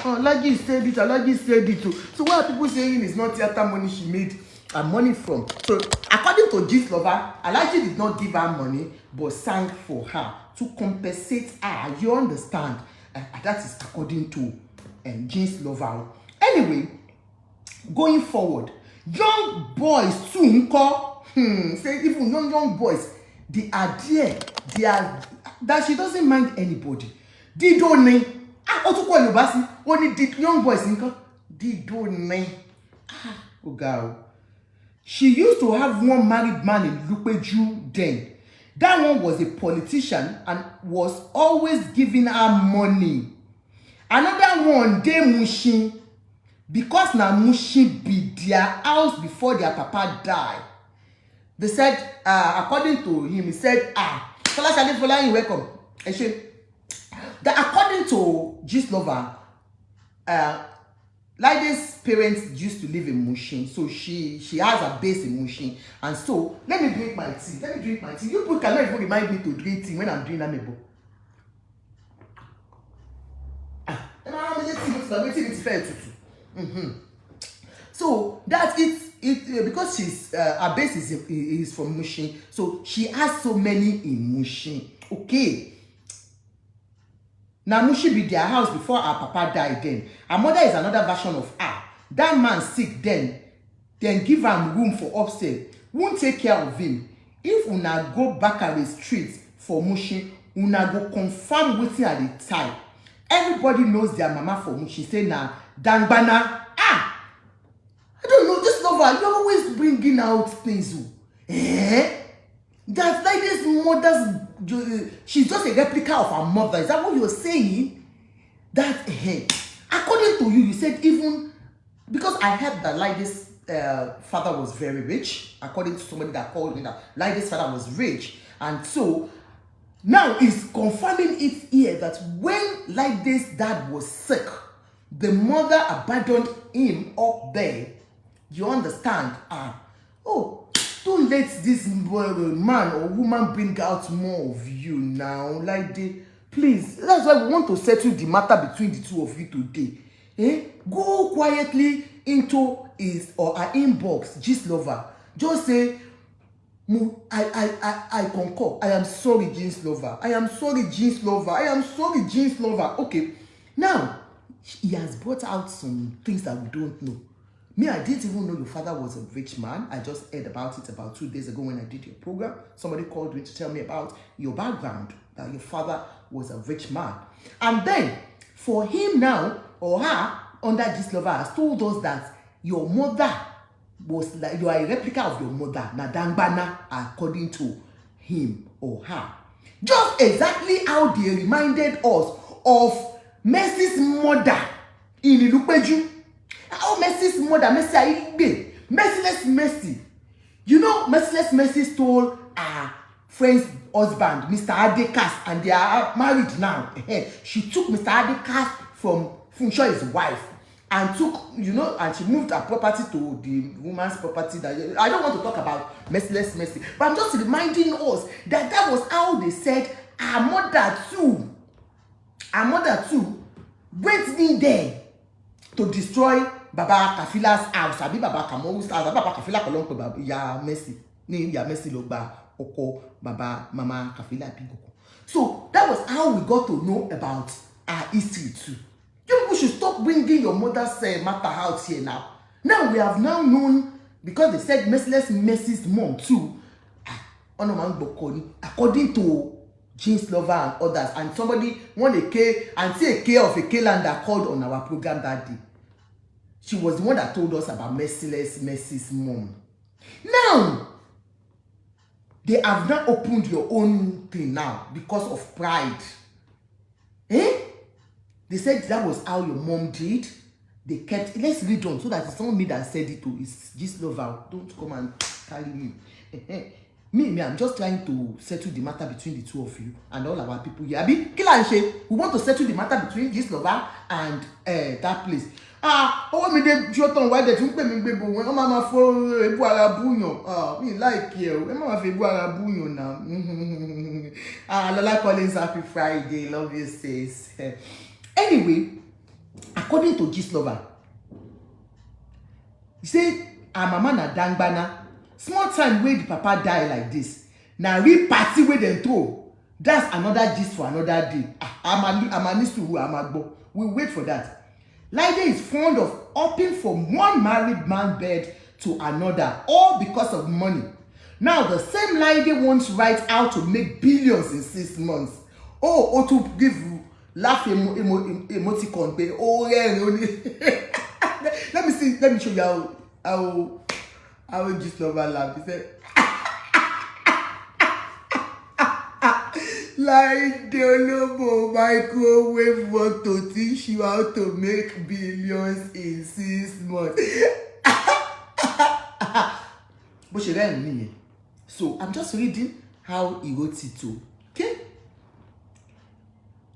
Alaji said it. Alaji said it too. So what are people saying is not theater money she made her money from? So according to Gist Lover, Alaji did not give her money but sang for her to compensate her. You understand? That is according to Gist Lover. Anyway, going forward, young boys too, say even young boys, they are there. They are that she doesn't mind anybody. They don't need. Only the young boys she used to have one married man in Lupeju then. That one was a politician and was always giving her money. Another one, they Mushin, because now Mushin be their house before their papa died. They said, according to him, he said, Fola, welcome. That according to Gist Lover, Laide's parents used to live in Mushin, so she has a base in Mushin. And so let me drink my tea. You people cannot even remind me to drink tea when I'm doing amebo. So that it because she's her base is from Mushin, so she has so many in Mushin. Okay. Now Mushi be their house before her papa died then. Her mother is another version of her. That man sick then give him room for upstairs. Won't take care of him. If una go Bakare street for Mushi, una go confirm waiting at the time. Everybody knows their mama for Mushi. Say na Dangbana. I don't know, Gist Lover, you're always bringing out things. That's like this mother's, she's just a replica of her mother. Is that what you're saying? That, according to you said even, because I heard that Laide's father was very rich, according to somebody that called me that Laide's father was rich. And so, now he's confirming it here that when Laide's dad was sick, the mother abandoned him up there. You understand? Don't let this man or woman bring out more of you now. Laide, please. That's why we want to settle the matter between the two of you today. Go quietly into his or her inbox, Gist Lover. Just say, I concur. I am sorry, Gist Lover. I am sorry, Gist Lover. I am sorry, Gist Lover. Okay. Now, he has brought out some things that we don't know. Me, I didn't even know your father was a rich man. I just heard about it about 2 days ago when I did your program. Somebody called me to tell me about your background, that your father was a rich man. And then, for him now, or her, under Gist Lover, has told us that your mother was like, you are a replica of your mother, Nadangbana, according to him or her. Just exactly how they reminded us of Mercy's mother in Ilupeju. How Mercy's mother, Mercy Aigbe, Merciless Mercy. You know, Merciless Mercy stole her friend's husband, Mr. Adekas, and they are married now. She took Mr. Adekas from Funsho is wife, and took, you know, and she moved her property to the woman's property. That I don't want to talk about merciless mercy, but I'm just reminding us that that was how they said her mother too went in there to destroy Baba Kafila's house. Abi Baba Kamoru's house. Baba Kafila kolon pe Baba ya Mercy. Ni ya Mercy lo gba oko Baba Mama Kafila Bigoko. So that was how we got to know about our history too. You people should stop bringing your mother's matter out here now. Now we have now known, because they said Merciless Mercy's mom too. According to Jeans Lover and others, and somebody, one Auntie Eke of Eke land that called on our program that day. She was the one that told us about Merciless Mercy's mom. Now, they have not opened your own thing now because of pride. They said that was how your mom did. They kept, let's read on so that it's not me that said it to. It's Jeans Lover. Don't come and carry me. Me, I'm just trying to settle the matter between the two of you and all our people here. Abi, we want to settle the matter between Jeans Lover and that place. Oh, me de joton why that you pay me baby when mama for ebu ara buyan. Me like you. Mama for ebu ara buyan now. Lola Collins, happy Friday. Love you, sis. Anyway, according to Jeans Lover, he said our mama na dangbana. Small time wey the papa die like this. Now real party wey dem throw. That's another gist for another day. We'll wait for that. Laide is fond of hopping from one married man bed to another, all because of money. Now the same Laide wants right how to make billions in 6 months. Oh, to give laugh emoticon. Oh yeah, let me show you how Jeans Lover laugh. He said, Laide Oluomo microwave work to teach you how to make billions in 6 months. But she ran me. So I'm just reading how he wrote it too. Okay?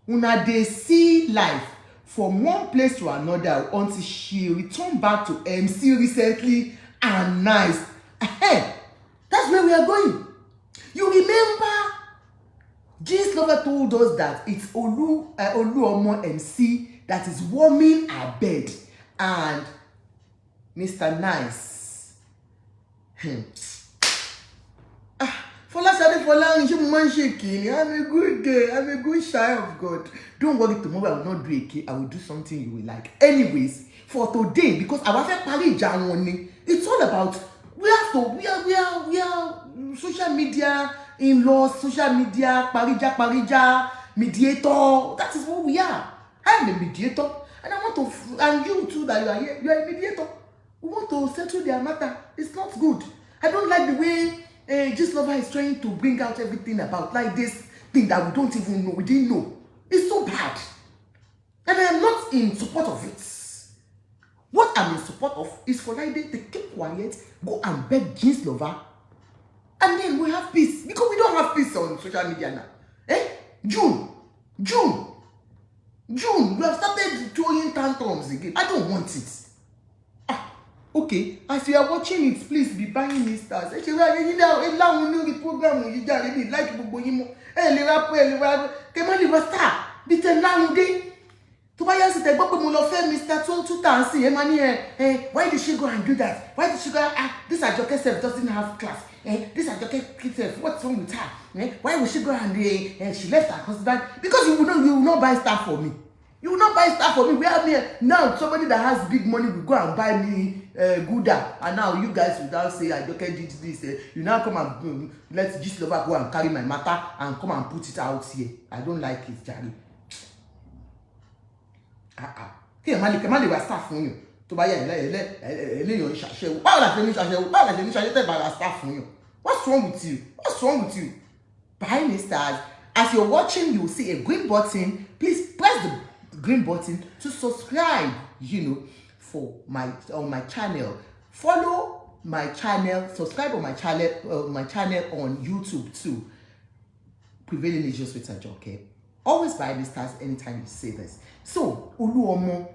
Una dey see life from one place to another until she returned back to MC recently and nice. That's where we are going. You remember Jeans Lover told us that it's Oluomo MC that is warming her bed, and Mr. Nice. I'm a good girl. I'm a good child of God. Don't worry, tomorrow I will not do a cake. I will do something you will like. Anyways, for today, because our it's all about we are social media in-laws, social media, parija, mediator. That is what we are. I am a mediator, and I want to, and you too that you are here, you are a mediator. We want to settle their matter. It's not good. I don't like the way Jeans Lover is trying to bring out everything about like this thing that we don't even know, we didn't know. It's so bad. And I am not in support of it. What I'm in support of is for Laide to keep quiet, go and beg Jeans Lover, and then we have peace. Because we don't have peace on social media now. June, we have started throwing tantrums again. I don't want it. Okay, as you are watching it, please be buying me stars. Like program why did she go and do that? Why did she go? This Ajoke self doesn't have class. This Ajoke self, what's wrong with her? Why would she go and she left her husband? Because you will not buy stuff for me. You will not buy stuff for me. We have here now somebody that has big money will go and buy me Gouda, and now you guys will now say Ajoke did this. You now come and let Jeans Lover go and carry my matter and come and put it out here. I don't like it, Jerry. Here, Malik was staff for you. To buy what's wrong with you? What's wrong with you? Buy me stars. As you're watching, you will see a green button. Please press the green button to subscribe, for on my channel. Follow my channel, subscribe on my channel on YouTube too. Prevailing Issues with Ajoke. Always buy the stars anytime you say this. So, Oluomo,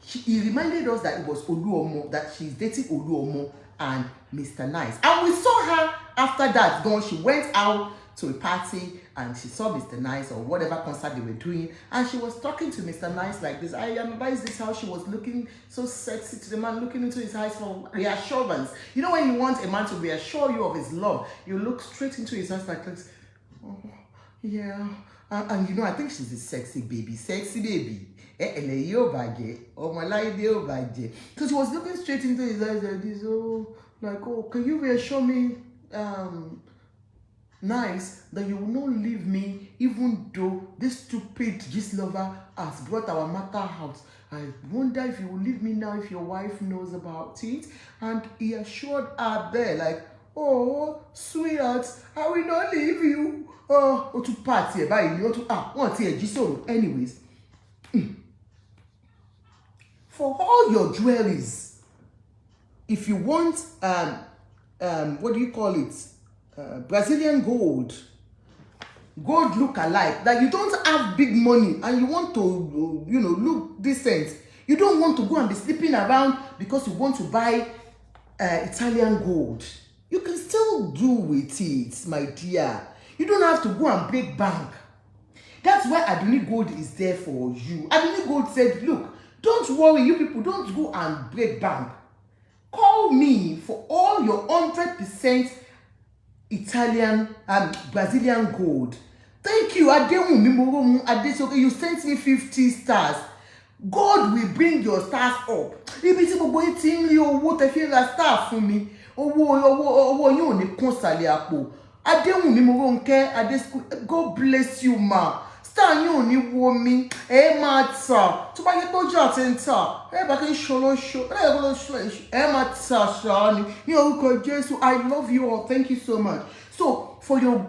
he reminded us that it was Oluomo, that she's dating Oluomo and Mr. Nice. And we saw her after that. Gone, she went out to a party and she saw Mr. Nice or whatever concert they were doing, and she was talking to Mr. Nice like this. I advise this how she was looking so sexy to the man, looking into his eyes for reassurance. You know, when you want a man to reassure you of his love, you look straight into his eyes like this. Oh, yeah. And you know, I think she's a sexy baby. Sexy baby. So she was looking straight into his eyes like this. Oh, like, oh, can you reassure me, Nice, that you will not leave me even though this stupid gist lover has brought our matter out? I wonder if you will leave me now if your wife knows about it. And he assured her there like, oh, sweetheart, I will not leave you. Oh, to party by you to want to gist. Anyways, for all your jewelries, if you want what do you call it, Brazilian gold look alike, that you don't have big money and you want to look decent, you don't want to go and be sleeping around because you want to buy Italian gold, you can still do with it, my dear. You don't have to go and break bank. That's why Aduni Gold is there for you. Aduni Gold said, look, don't worry, you people, don't go and break bank. Call me for all your 100% Italian and Brazilian gold. Thank you. You sent me 50 stars. God will bring your stars up. If it's what I feel like star for me. God bless you, ma. Star you ni wo mi mata tó bá yẹ pé ojú àti nta bá kí n ṣòro mata ṣá ni orúkọ Jésù. I love you all. Thank you so much. So for your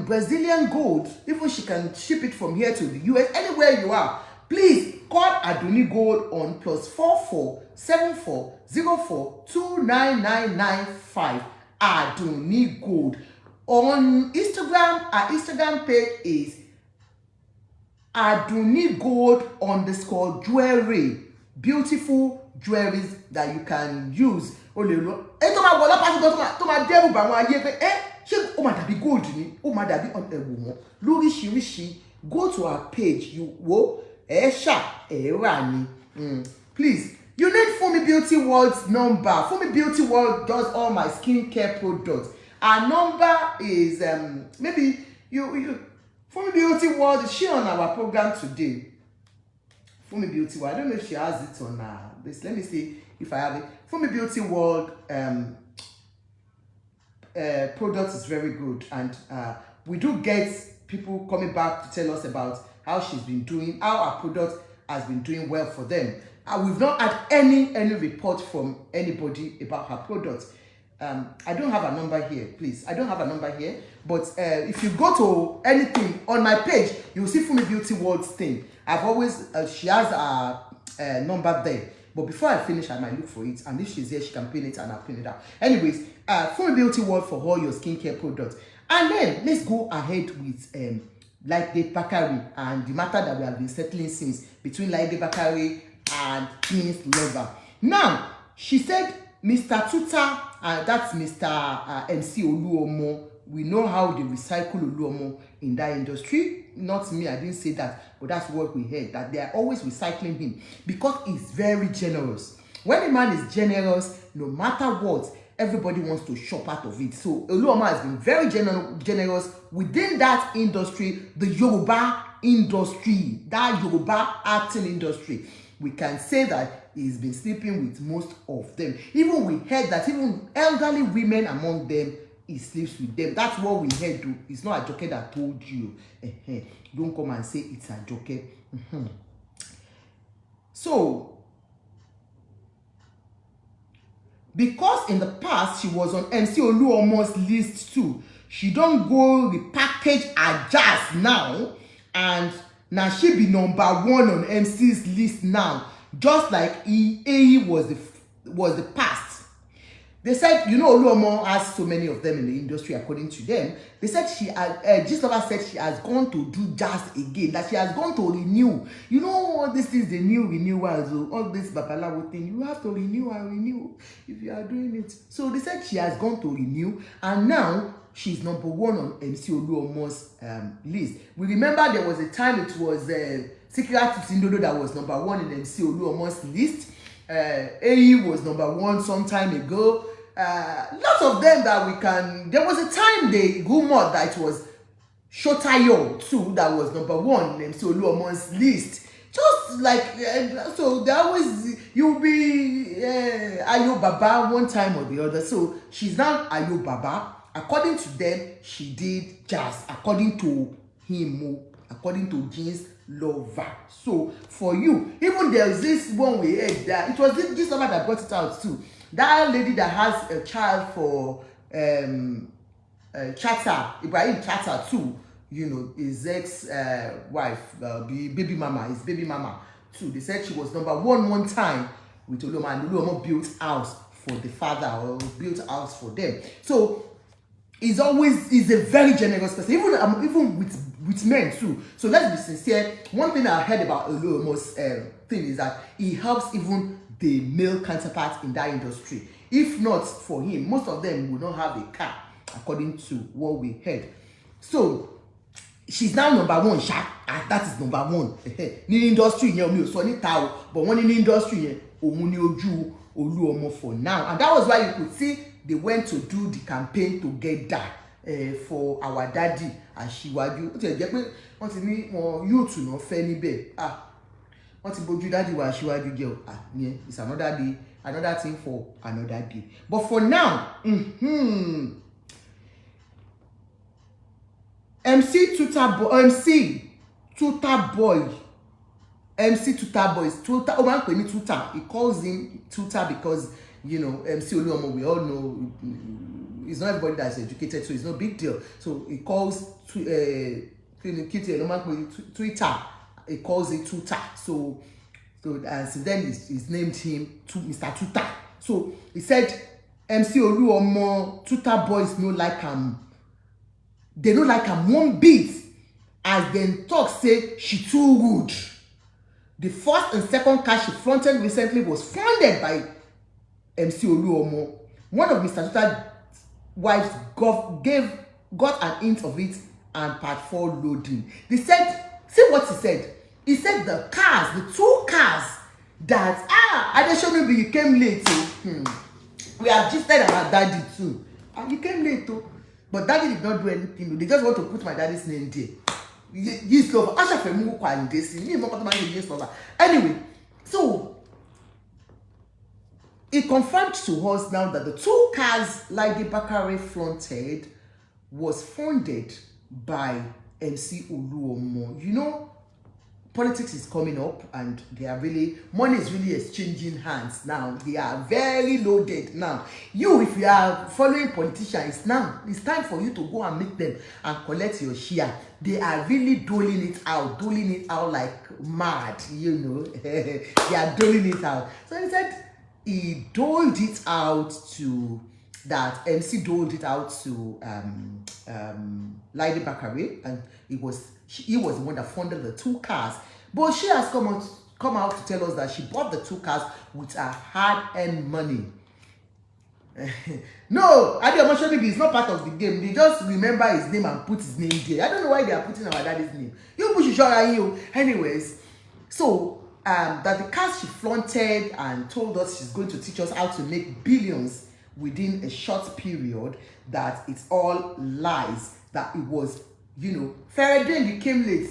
Brazilian gold, even she can ship it from here to the US, anywhere you are, please call Aduni Gold on +44 74 04 29995. Aduni Gold. On Instagram, our Instagram page is Aduni Gold _ jewelry. Beautiful jewelries that you can use. Go to our page. Please, you need Fumi Beauty World's number. Fumi Beauty World does all my skincare products. Our number is maybe you Fumi Beauty World, is she on our program today? Fumi Beauty World, I don't know if she has it on this. Let me see if I have it. Fumi Beauty World product is very good, and we do get people coming back to tell us about how she's been doing, how our product has been doing well for them. We've not had any report from anybody about her product. I don't have a number here, please. I don't have a number here, but if you go to anything on my page, you will see Fumi Beauty World's thing. I've always, she has a number there. But before I finish, I might look for it. And if she's here, she can pin it and I'll pin it out. Anyways, Fumi Beauty World for all your skincare products. And then let's go ahead with Laide Bakare and the matter that we have been settling since between Laide Bakare and King's Lover. Now, she said, Mr. Tuta, that's Mr. MC Oluomo. We know how they recycle Oluomo in that industry. Not me, I didn't say that, but that's what we heard, that they are always recycling him because he's very generous. When a man is generous, no matter what, everybody wants to shop out of it. So Oluomo has been very generous within that industry, the Yoruba industry, that Yoruba acting industry. We can say that he's been sleeping with most of them. Even we heard that even elderly women among them, he sleeps with them. That's what we heard. Though. It's not a joker that told you. Don't come and say it's a joker. So, because in the past she was on MC Oluomo's list too, she don't go repackage her jazz now, and now she be number 1 on MC's list now, just like EA was the past. They said, you know, Oluomo has so many of them in the industry, according to them. They said she had, Gistlover said she has gone to do jazz again, that she has gone to renew. You know, all these things, the new renewals, all this babalawo thing, you have to renew and renew if you are doing it. So they said she has gone to renew, and now she's number one on MC Oluomo's list. We remember there was a time it was Secret Tindodo that was number one in MC Oluomo's list. AE was number one some time ago. Lots of them that we can. There was a time they rumored that it was Shotayo too that was number one in MC Oluomo's list. Just like so, there always you'll be Ayo Baba one time or the other. So she's now Ayo Baba. According to them, she did jazz. According to him, according to Jeans Lover. So for you, even there's this one we heard that it was this Lover that brought it out too. That lady that has a child for Chatter, Ibrahim Chatter too, you know, his ex-wife, baby mama too. They said she was number one time with Oluomo, and Oluomo built house for the father or built house for them. So he's a very generous person, even with men too. So let's be sincere. One thing I heard about Oluomo's thing is that he helps even the male counterpart in that industry. If not for him, most of them will not have a car, according to what we heard. So she's now number one, that is number one. Ní industry yẹn omi ò sọ níta o, but one in industry yẹn òun ni ojú Oluomo for now. And that was why you could see they went to do the campaign together for our daddy Aṣíwájú. Ó ti jẹ́ pé wọ́n ti ní wọn yóò tún náà fẹ́ níbẹ̀. Wọ́n ti bójú daddy wa Aṣíwájú jẹ́ o. Yeah, it's another day, another thing for another day. But for now, MC Tuta Boy is Tuta. Oh man, me Tuta. He calls him Tuta because, you know, MC Oluomo, we all know it's not everybody that's educated, so it's no big deal. So he calls Twitter, he calls it Tuta. So and so then he's named him Mr. Tuta. So he said MC Oluomo, Tuta boys no like him. They don't like him one bit. As them talk say she too rude. The first and second car she fronted recently was funded by MC Oluomo. One of Mr. Tuta's wives got an hint of it and part 4 loading. They said, see what he said. He said the two cars that Adeshonobi, you came late too. We have just said about daddy too. You came late too. But daddy did not do anything. They just want to put my daddy's name there. Anyway, so it confirmed to us now that the 2 cars Laide Bakare fronted was funded by MC Oluomo. You know, politics is coming up and money is really exchanging hands now. They are very loaded now. If you are following politicians now, it's time for you to go and meet them and collect your share. They are really doling it out like mad, you know. They are doling it out. So he said he doled it out to that MC doled it out to Laide Bakare, and he was the one that funded the 2 cars. But she has come out to tell us that she bought the 2 cars with her hard-earned money. No, Adeomo is not part of the game. They just remember his name and put his name there. I don't know why they are putting our daddy's name. You push you. Anyways, so that the cars she flaunted and told us she's going to teach us how to make billions within a short period, that it's all lies, that it was, you know, Faradin, you came late,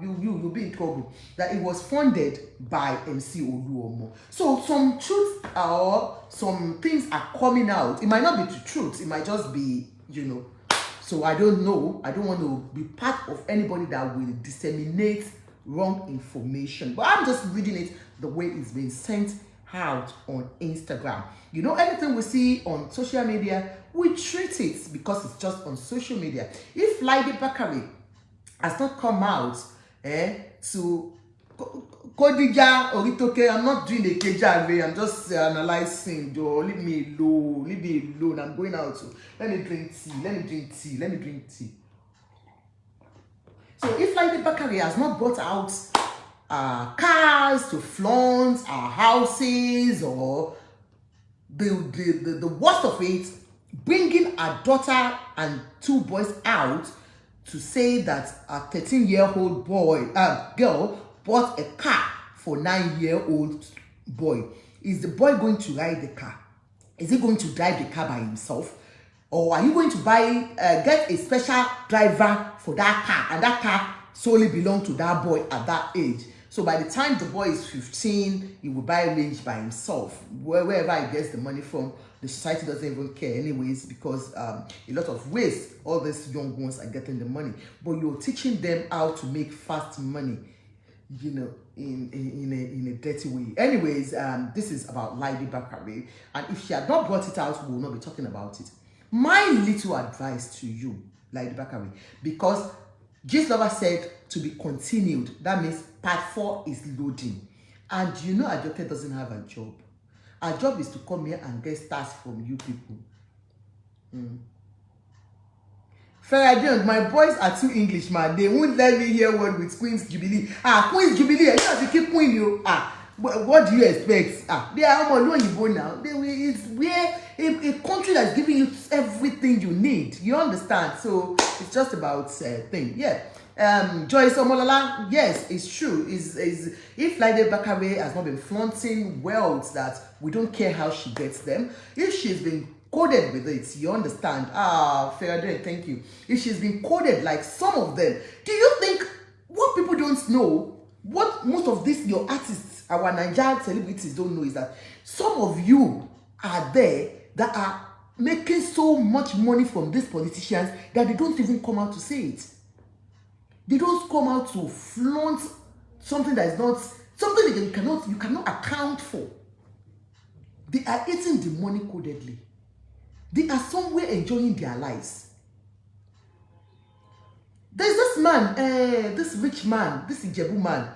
you'll be in trouble, that it was funded by MC Oluomo. So some truth or some things are coming out. It might not be the truth, it might just be, you know. So I don't know. I don't want to be part of anybody that will disseminate wrong information. But I'm just reading it the way it's been sent out on Instagram. You know, anything we see on social media, we treat it because it's just on social media. If Laide Bakare has not come out to Kodija Oritoke, I'm not doing the Kejave, I'm just analyzing. Leave me alone, leave me alone. I'm going out. So let me drink tea. So if Laide Bakare has not brought out cars to flaunt our houses, or the worst of it, bringing a daughter and 2 boys out to say that a 13-year-old girl bought a car for 9-year-old boy. Is the boy going to ride the car? Is he going to drive the car by himself? Or are you going to get a special driver for that car, and that car solely belongs to that boy at that age? So by the time the boy is 15, he will buy range by himself. Wherever he gets the money from, the society doesn't even care anyways, because a lot of ways all these young ones are getting the money. But you're teaching them how to make fast money, you know, in a dirty way. Anyways, this is about Laide Bakare, and if she had not brought it out, we will not be talking about it. My little advice to you, Laide Bakare, because Gist Lover said to be continued, that means part 4 is loading. And you know Ajoke doesn't have a job. Our job is to come here and get stars from you people. Fair, my boys are too English, man. They won't let me hear word with Queen's Jubilee. Queen's Jubilee, you have to keep Queen, you. What do you expect? They are all now. It's where a country that's giving you everything you need. You understand? So it's just about thing. Yeah. Joyce Omolala, yes, it's true. Is if Laide Bakare has not been flaunting wealth that we don't care how she gets them, if she's been coded with it, you understand? Fair, thank you. If she's been coded like some of them, do you think what people don't know, what most of these your artists, our Nigerian celebrities don't know, is that some of you are there that are making so much money from these politicians that they don't even come out to say it. They don't come out to flaunt something that is not something that you cannot account for. They are eating the money codedly. They are somewhere enjoying their lives. There's this man, this rich man, this Ijebu man.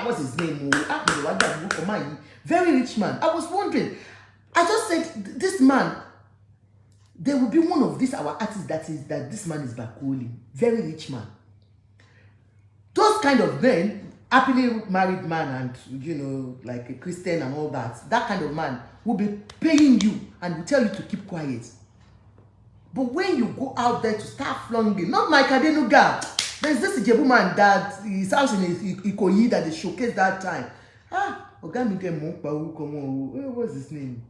What's his name? Very rich man. I was wondering. I just said, this man, there will be one of these our artists that this man is Bakoli. Very rich man. Those kind of men, happily married man, and you know, like a Christian and all that, that kind of man will be paying you and will tell you to keep quiet. But when you go out there to start flaunting, not Mike Adenuga, there's this Ijebu man that his house in Ikoyi that they showcased that time. What's his name?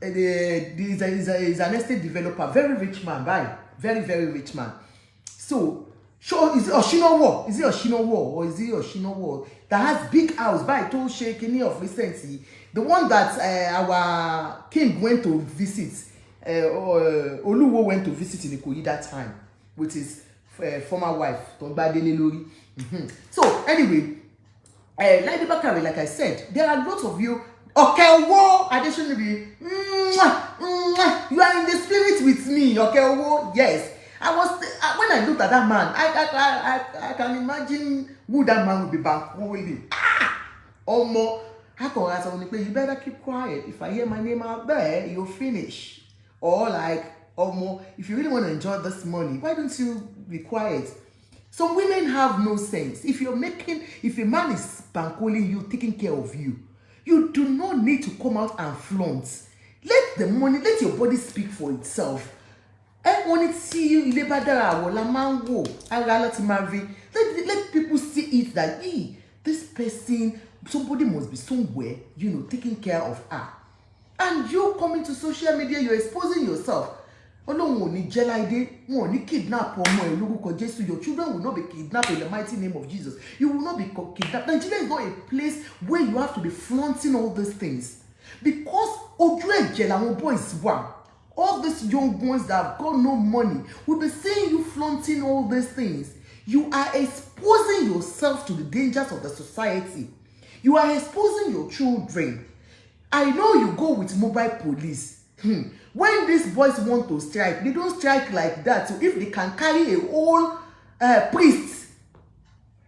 He's an estate developer, very rich man, right? Very, very rich man. So, is it Oshinowo? Is it Oshinowo or is it Oshinowo that has big house by told Shekini of recently? The one that our king went to visit, Oluwo went to visit in Ikoyi that time with his former wife, Tongbadele Lori. So, anyway, Laide Bakare, like I said, there are lots of you. Okay, whoa, additionally, you are in the spirit with me. Okay, whoa, yes. When I looked at that man, I can imagine who that man would be back holding. Omo, you better keep quiet. If I hear my name out there, you'll finish. Or like, Omo, if you really want to enjoy this money, why don't you be quiet? Some women have no sense. If a man is bankolling you, taking care of you, you do not need to come out and flaunt. Let the money, let your body speak for itself. Let people see it that this person, somebody must be somewhere, you know, taking care of her. And you coming to social media, you're exposing yourself. Your children will not be kidnapped in the mighty name of Jesus. You will not be kidnapped. Nigeria is not a place where you have to be flaunting all these things. Because boys, all these young ones that have got no money will be seeing you flaunting all these things. You are exposing yourself to the dangers of the society. You are exposing your children. I know you go with mobile police. When these boys want to strike, they don't strike like that. So if they can carry a whole priest,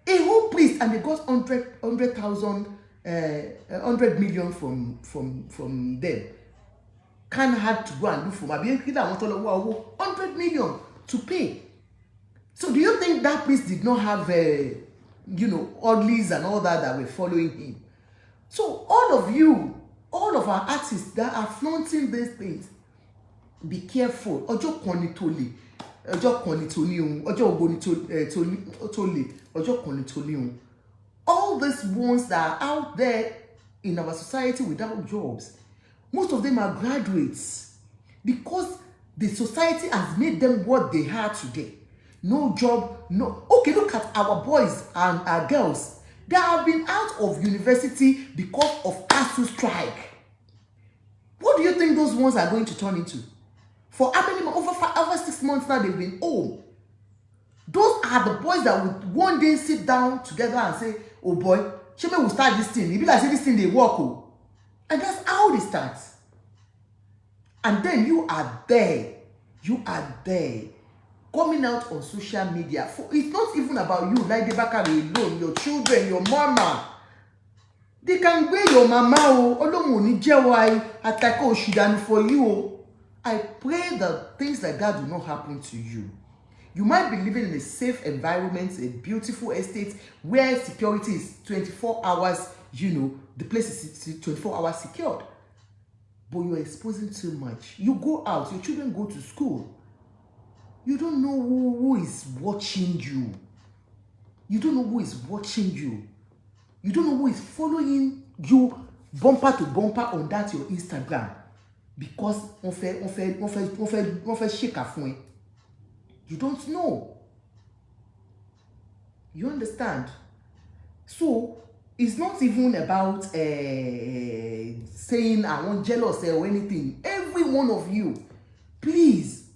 a A whole priest, and they got 100 million from them. Can have to go and do for my 100 million to pay. So do you think that priest did not have orderlies and all that were following him? So all of you, all of our artists that are flaunting these things, be careful. Ojo koni tole, ojo koni toni, ojo ogoni tole, ojo koni tole. All these ones that are out there in our society without jobs, most of them are graduates because the society has made them what they are today. No job, no. Okay, look at our boys and our girls. They have been out of university because of ASU strike. What do you think those ones are going to turn into? For how many months? Over 6 months now, they've been home. Those are the boys that would one day sit down together and say, oh boy, Sheme will start this thing. It be like say this thing they work. Oh. And that's how they start. And then you are there, coming out on social media. It's not even about you, Laide Bakare alone, your children, your mama. They can wear your mama, Oluomo ni jewa ataka oshidanu for you. I pray that things like that do not happen to you. You might be living in a safe environment, a beautiful estate where security is 24 hours, the place is 24 hours secured. But you're exposing too much. You go out, your children go to school. You don't know who is watching you. You don't know who is watching you. You don't know who is following you bumper to bumper on that your Instagram. Because on fait shake a fouin. You don't know. You understand? So it's not even about saying I want jealous or anything. Every one of you, please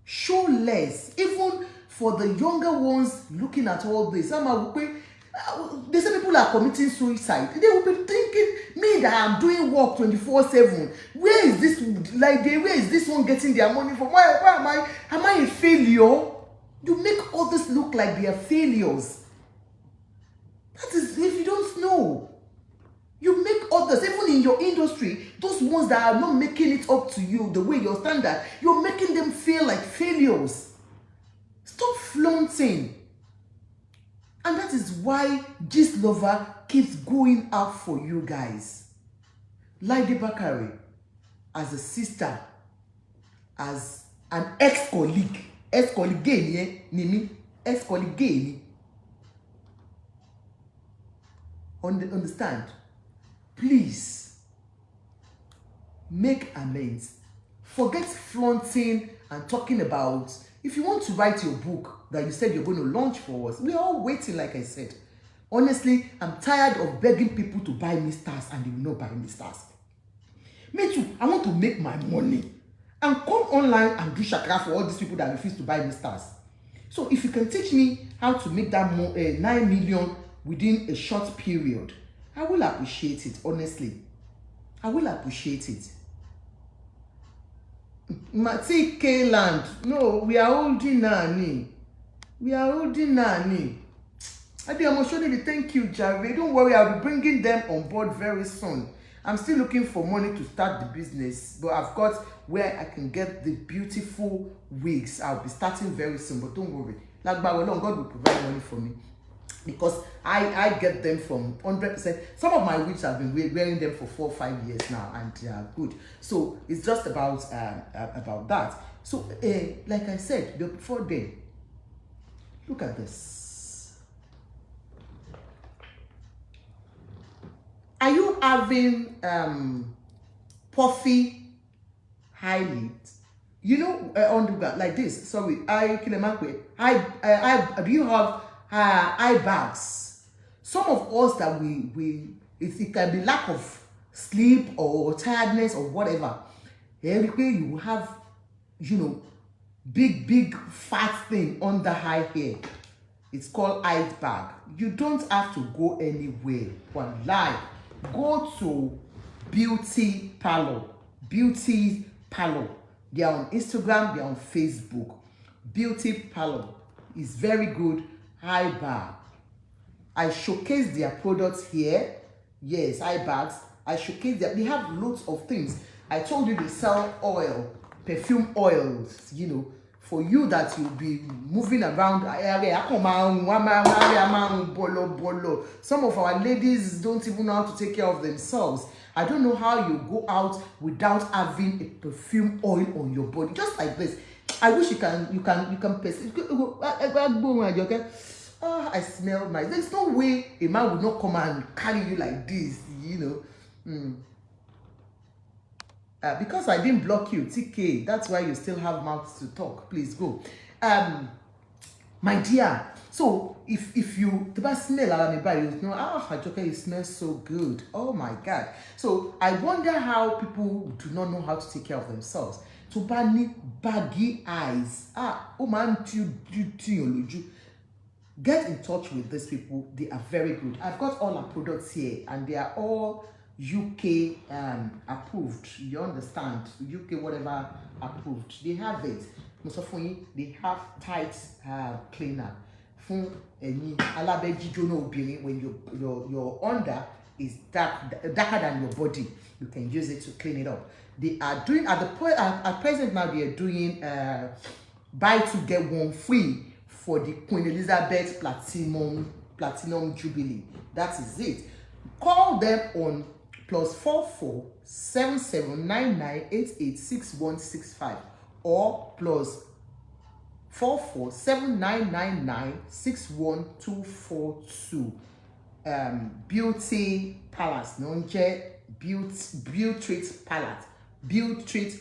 show less. Even for the younger ones looking at all this, they say people are committing suicide. They will be thinking, me that I'm doing work 24/7. Where is this where is this one getting their money from? Why am I a failure? You make others look like they are failures. That is if you don't know. You make others, even in your industry, those ones that are not making it up to you the way your standard, you're making them feel like failures. Stop flaunting. And that is why Gist Lover keeps going out for you guys. Laide Bakare, as a sister, as an ex-colleague understand? Please, make amends. Forget flaunting and talking about. If you want to write your book that you said you're going to launch for us, we're all waiting, like I said. Honestly, I'm tired of begging people to buy me stars and they will not buy me stars. Me too, I want to make my money and come online and do shakra for all these people that refuse to buy me stars. So if you can teach me how to make that 9 million within a short period, I will appreciate it, honestly. I will appreciate it. Mati K-Land, no, we are holding Nani. I'm showing thank you, Jared. Don't worry, I'll be bringing them on board very soon. I'm still looking for money to start the business, but I've got where I can get the beautiful wigs. I'll be starting very soon, but don't worry. Like God will provide money for me. Because I get them from 100%. Some of my wigs have been wearing them for 4 or 5 years now, and they are good. So it's just about that. So like I said before, then look at this. Are you having puffy eyelid? On the like this. Sorry, do you have eye bags? Some of us that it can be lack of sleep or tiredness or whatever. You have, big fat thing on the eye here. It's called eye bag. You don't have to go anywhere. Wallahi, go to beauty parlor. They are on Instagram, they are on Facebook. Beauty parlor is very good. Eye bag. I showcase their products here. Yes, eye bags. I showcase that they have loads of things. I told you they sell oil, perfume oils, you know, for you that you'll be moving around. Some of our ladies don't even know how to take care of themselves. I don't know how you go out without having a perfume oil on your body, just like this. I wish you can I smell nice. There's no way a man would not come and carry you like this, you know. Because I didn't block you, TK. That's why you still have mouths to talk. Please go. My dear. So if you smell you know, Ajoke, you smell so good. Oh my God. So I wonder how people do not know how to take care of themselves. To ban baggy eyes. Oh man, get in touch with these people. They are very good. I've got all our products here, and they are all UK approved. You understand? UK whatever approved. They have it. They have tight cleaner. When your under is darker than your body, you can use it to clean it up. They are doing at present now. They are doing buy two get one free for the Queen Elizabeth Platinum Jubilee. That is it. Call them on +44 7799 886165 or +44 7999 61242. Beauty Palace, Beauty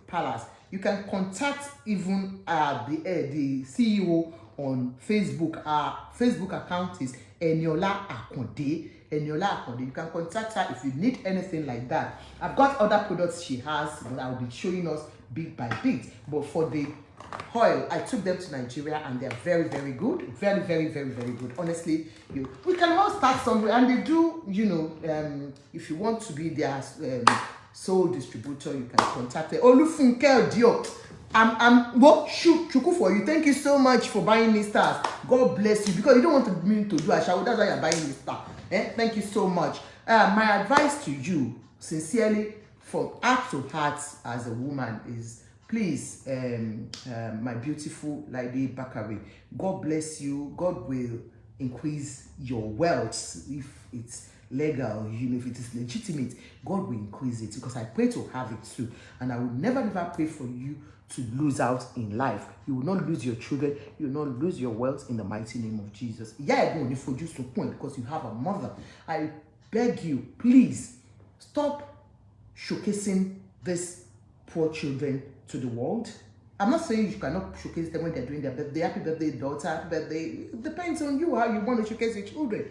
Palace. You can contact even the CEO on Facebook. Our Facebook account is Eniola Akonde. You can contact her if you need anything like that. I've got other products she has, but I'll be showing us bit by bit. But for the oil, I took them to Nigeria and they're very, very good. Very, very, very, very good. Honestly, we can all start somewhere, and they do, you know, if you want to be their sole distributor, you can contact them. Olufunke Odio, I'm chuku for you. Thank you so much for buying me stars. God bless you, because you don't want me to do a show. That's why you're buying me star. Thank you so much. My advice to you, sincerely, from heart to heart as a woman, is please, my beautiful Laide Bakare, God bless you. God will increase your wealth if it's legal, you know, if it is legitimate. God will increase it, because I pray to have it too, and I will never pray for you to lose out in life. You will not lose your children. You will not lose your wealth in the mighty name of Jesus. Yeah, only for just to point, because you have a mother. I beg you, please stop showcasing these poor children to the world. I'm not saying you cannot showcase them when they're doing their birthday, happy birthday, daughter, birthday. It depends on you how you want to showcase your children.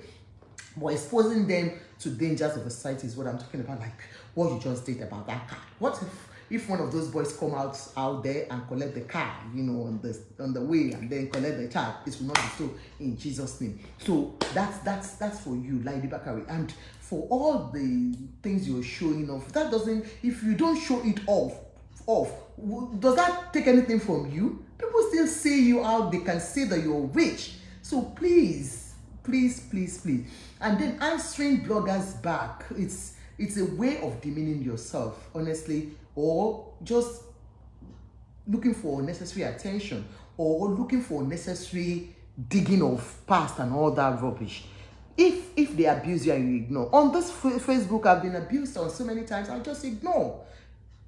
But exposing them to dangers of the society is what I'm talking about, like what you just did about that car. What if one of those boys come out there and collect the car, you know, on the way, and then collect the child? It will not be so in Jesus' name. So that's for you, Laide Bakare. And for all the things you're showing off, that doesn't, if you don't show it off, does that take anything from you? People still see you out, they can see that you're rich. So please, and then answering bloggers back, it's a way of demeaning yourself, honestly, or just looking for unnecessary attention, or looking for unnecessary digging of past and all that rubbish. If they abuse you and you ignore, on this Facebook I've been abused on so many times, I just ignore.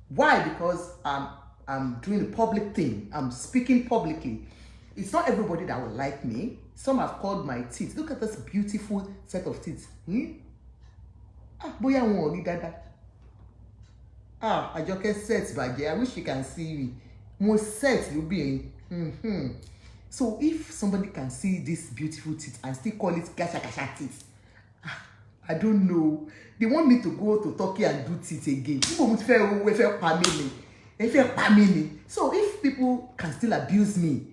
Why? Because I'm doing a public thing. I'm speaking publicly. It's not everybody that will like me. Some have called my teeth. Look at this beautiful set of teeth. Boya won ori dada. Ajoke set bàjẹ́. I wish you can see me. Mo set you be. So if somebody can see this beautiful teeth and still call it gasha teeth, I don't know. They want me to go to Turkey and do teeth again. So if people can still abuse me,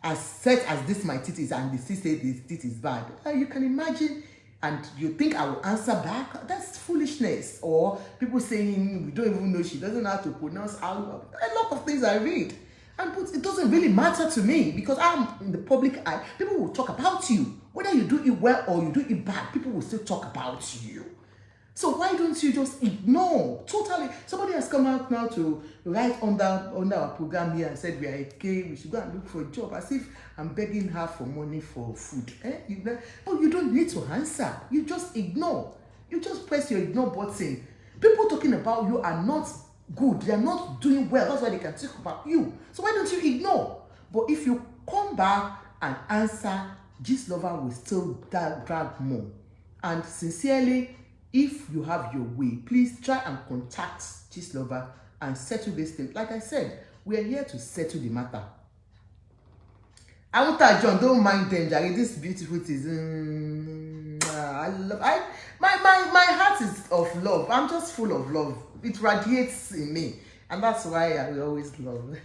as set as this my teeth is, and they still say this teeth is bad, you can imagine, and you think I will answer back? That's foolishness. Or people saying, we don't even know, she doesn't know how to pronounce a lot of things I read. But it doesn't really matter to me, because I'm in the public eye. People will talk about you. Whether you do it well or you do it bad, people will still talk about you. So why don't you just ignore? Totally. Somebody has come out now to write under our program here and said we are okay, we should go and look for a job, as if I'm begging her for money for food. No, you don't need to answer. You just ignore. You just press your ignore button. People talking about you are not good. They are not doing well. That's why they can talk about you. So why don't you ignore? But if you come back and answer, Gist Lover will still drag more. And sincerely, if you have your way, please try and contact Gist Lover and settle this thing. Like I said, we are here to settle the matter. I want to John, don't mind them, Jerry. This beautiful things. My heart is of love. I'm just full of love. It radiates in me. And that's why I will always love.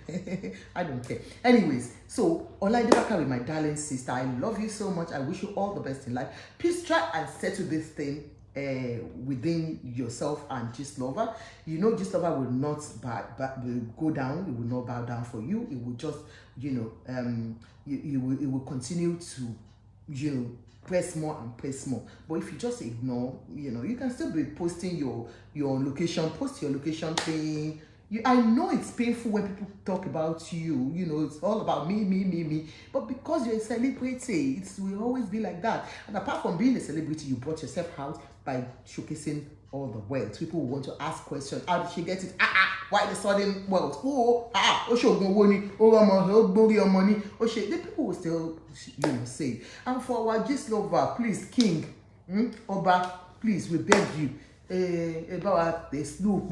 I don't care. Anyways, so Laide Bakare, my darling sister, I love you so much. I wish you all the best in life. Please try and settle this thing within yourself and Gist Lover. You know, Gist Lover will not will go down. It will not bow down for you. It will just, you know, it will continue to, you know, press more and press more. But if you just ignore, you know, you can still be posting your location, post your location thing. I know it's painful when people talk about you, you know, it's all about me. But because you're a celebrity, it will always be like that. And apart from being a celebrity, you brought yourself out by showcasing all the wealth. People will want to ask questions. How did she get it? Why the sudden wealth? The people will still, you know, say. And for our Gist Lover, please, King, Oba, please, we beg you. About the slow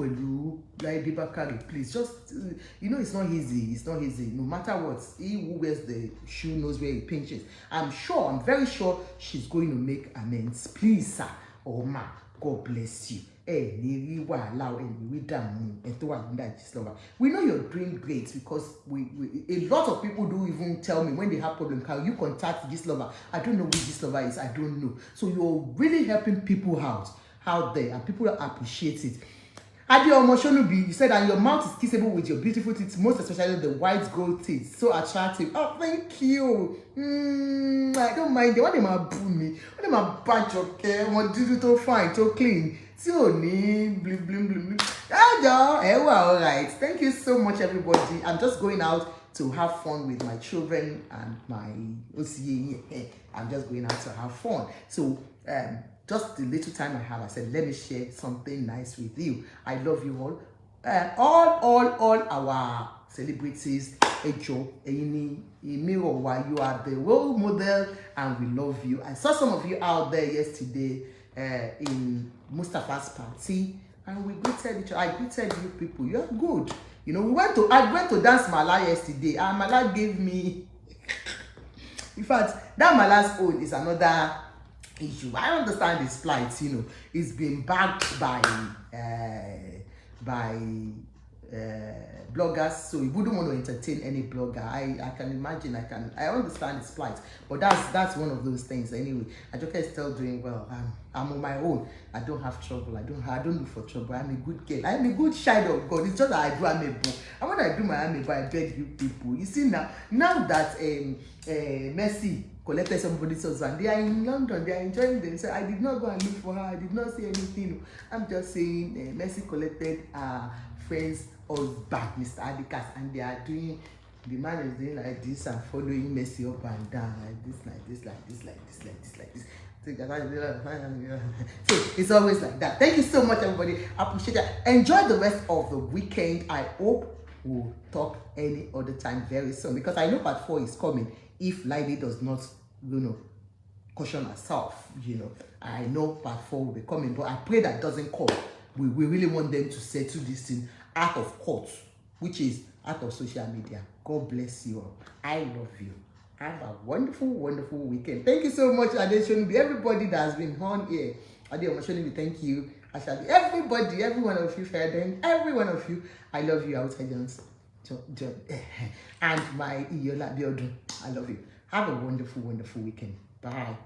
Laide Bakare, please just you know, it's not easy. No matter what, he who wears the shoe knows where he pinches. I'm very sure she's going to make amends. Please, sir or ma, God bless you. We know you're doing great, because a lot of people do even tell me when they have problems, can you contact Gist Lover? I don't know who Gist Lover is. I don't know. So you're really helping people out there, and people appreciate it. Adi Omosonubi, you said, and your mouth is kissable with your beautiful teeth, most especially the white gold teeth. So attractive. Oh, thank you. I don't mind. They want them to boo me. When them a batch of care, want to do to fine, to clean. So blim. All right. Thank you so much, everybody. I'm just going out to have fun with my children and my OCA. I'm just going out to have fun. So just the little time I have, I said, let me share something nice with you. I love you all. All our celebrities, Ejo, Eini, Imirowa, you are the role model, and we love you. I saw some of you out there yesterday in Mustafa's party, and we greeted each other. I greeted you people. You're good. You know, I went to dance Mala yesterday, and Mala gave me. In fact, that Mala's own is another issue. I understand his plight, you know. It's been backed by bloggers, so he wouldn't want to entertain any blogger. I can imagine, I understand his plight, but that's one of those things. Anyway, Ajoka is still doing well. I'm on my own. I don't have trouble. I don't look for trouble. I'm a good girl. I'm a good child of God. It's just that I do amebo. And when I do my amebo, I beg you people. You see, now that Messi collected somebody's husband, they are in London, they are enjoying themselves. I did not go and look for her. I did not see anything. I'm just saying, Messi collected friend's husband, Mr. Adikas, and they are doing, the man is doing like this and following Messi up and down, like this. So it's always like that. Thank you so much, everybody. I appreciate it. Enjoy the rest of the weekend. I hope we'll talk any other time very soon, because I know part 4 is coming. If Laide does not, you know, caution herself, you know, I know part 4 will be coming, but I pray that doesn't come. We really want them to settle this thing out of court, which is out of social media. God bless you all. I love you. Have a wonderful, wonderful weekend. Thank you so much, Adeshonubi. Everybody that has been on here. Adeshonubi, thank you. Ashabi, everybody, every one of you, Fairden, every one of you. I love you, outside Jones. And my Iyola Biodun. I love you. Have a wonderful, wonderful weekend. Bye.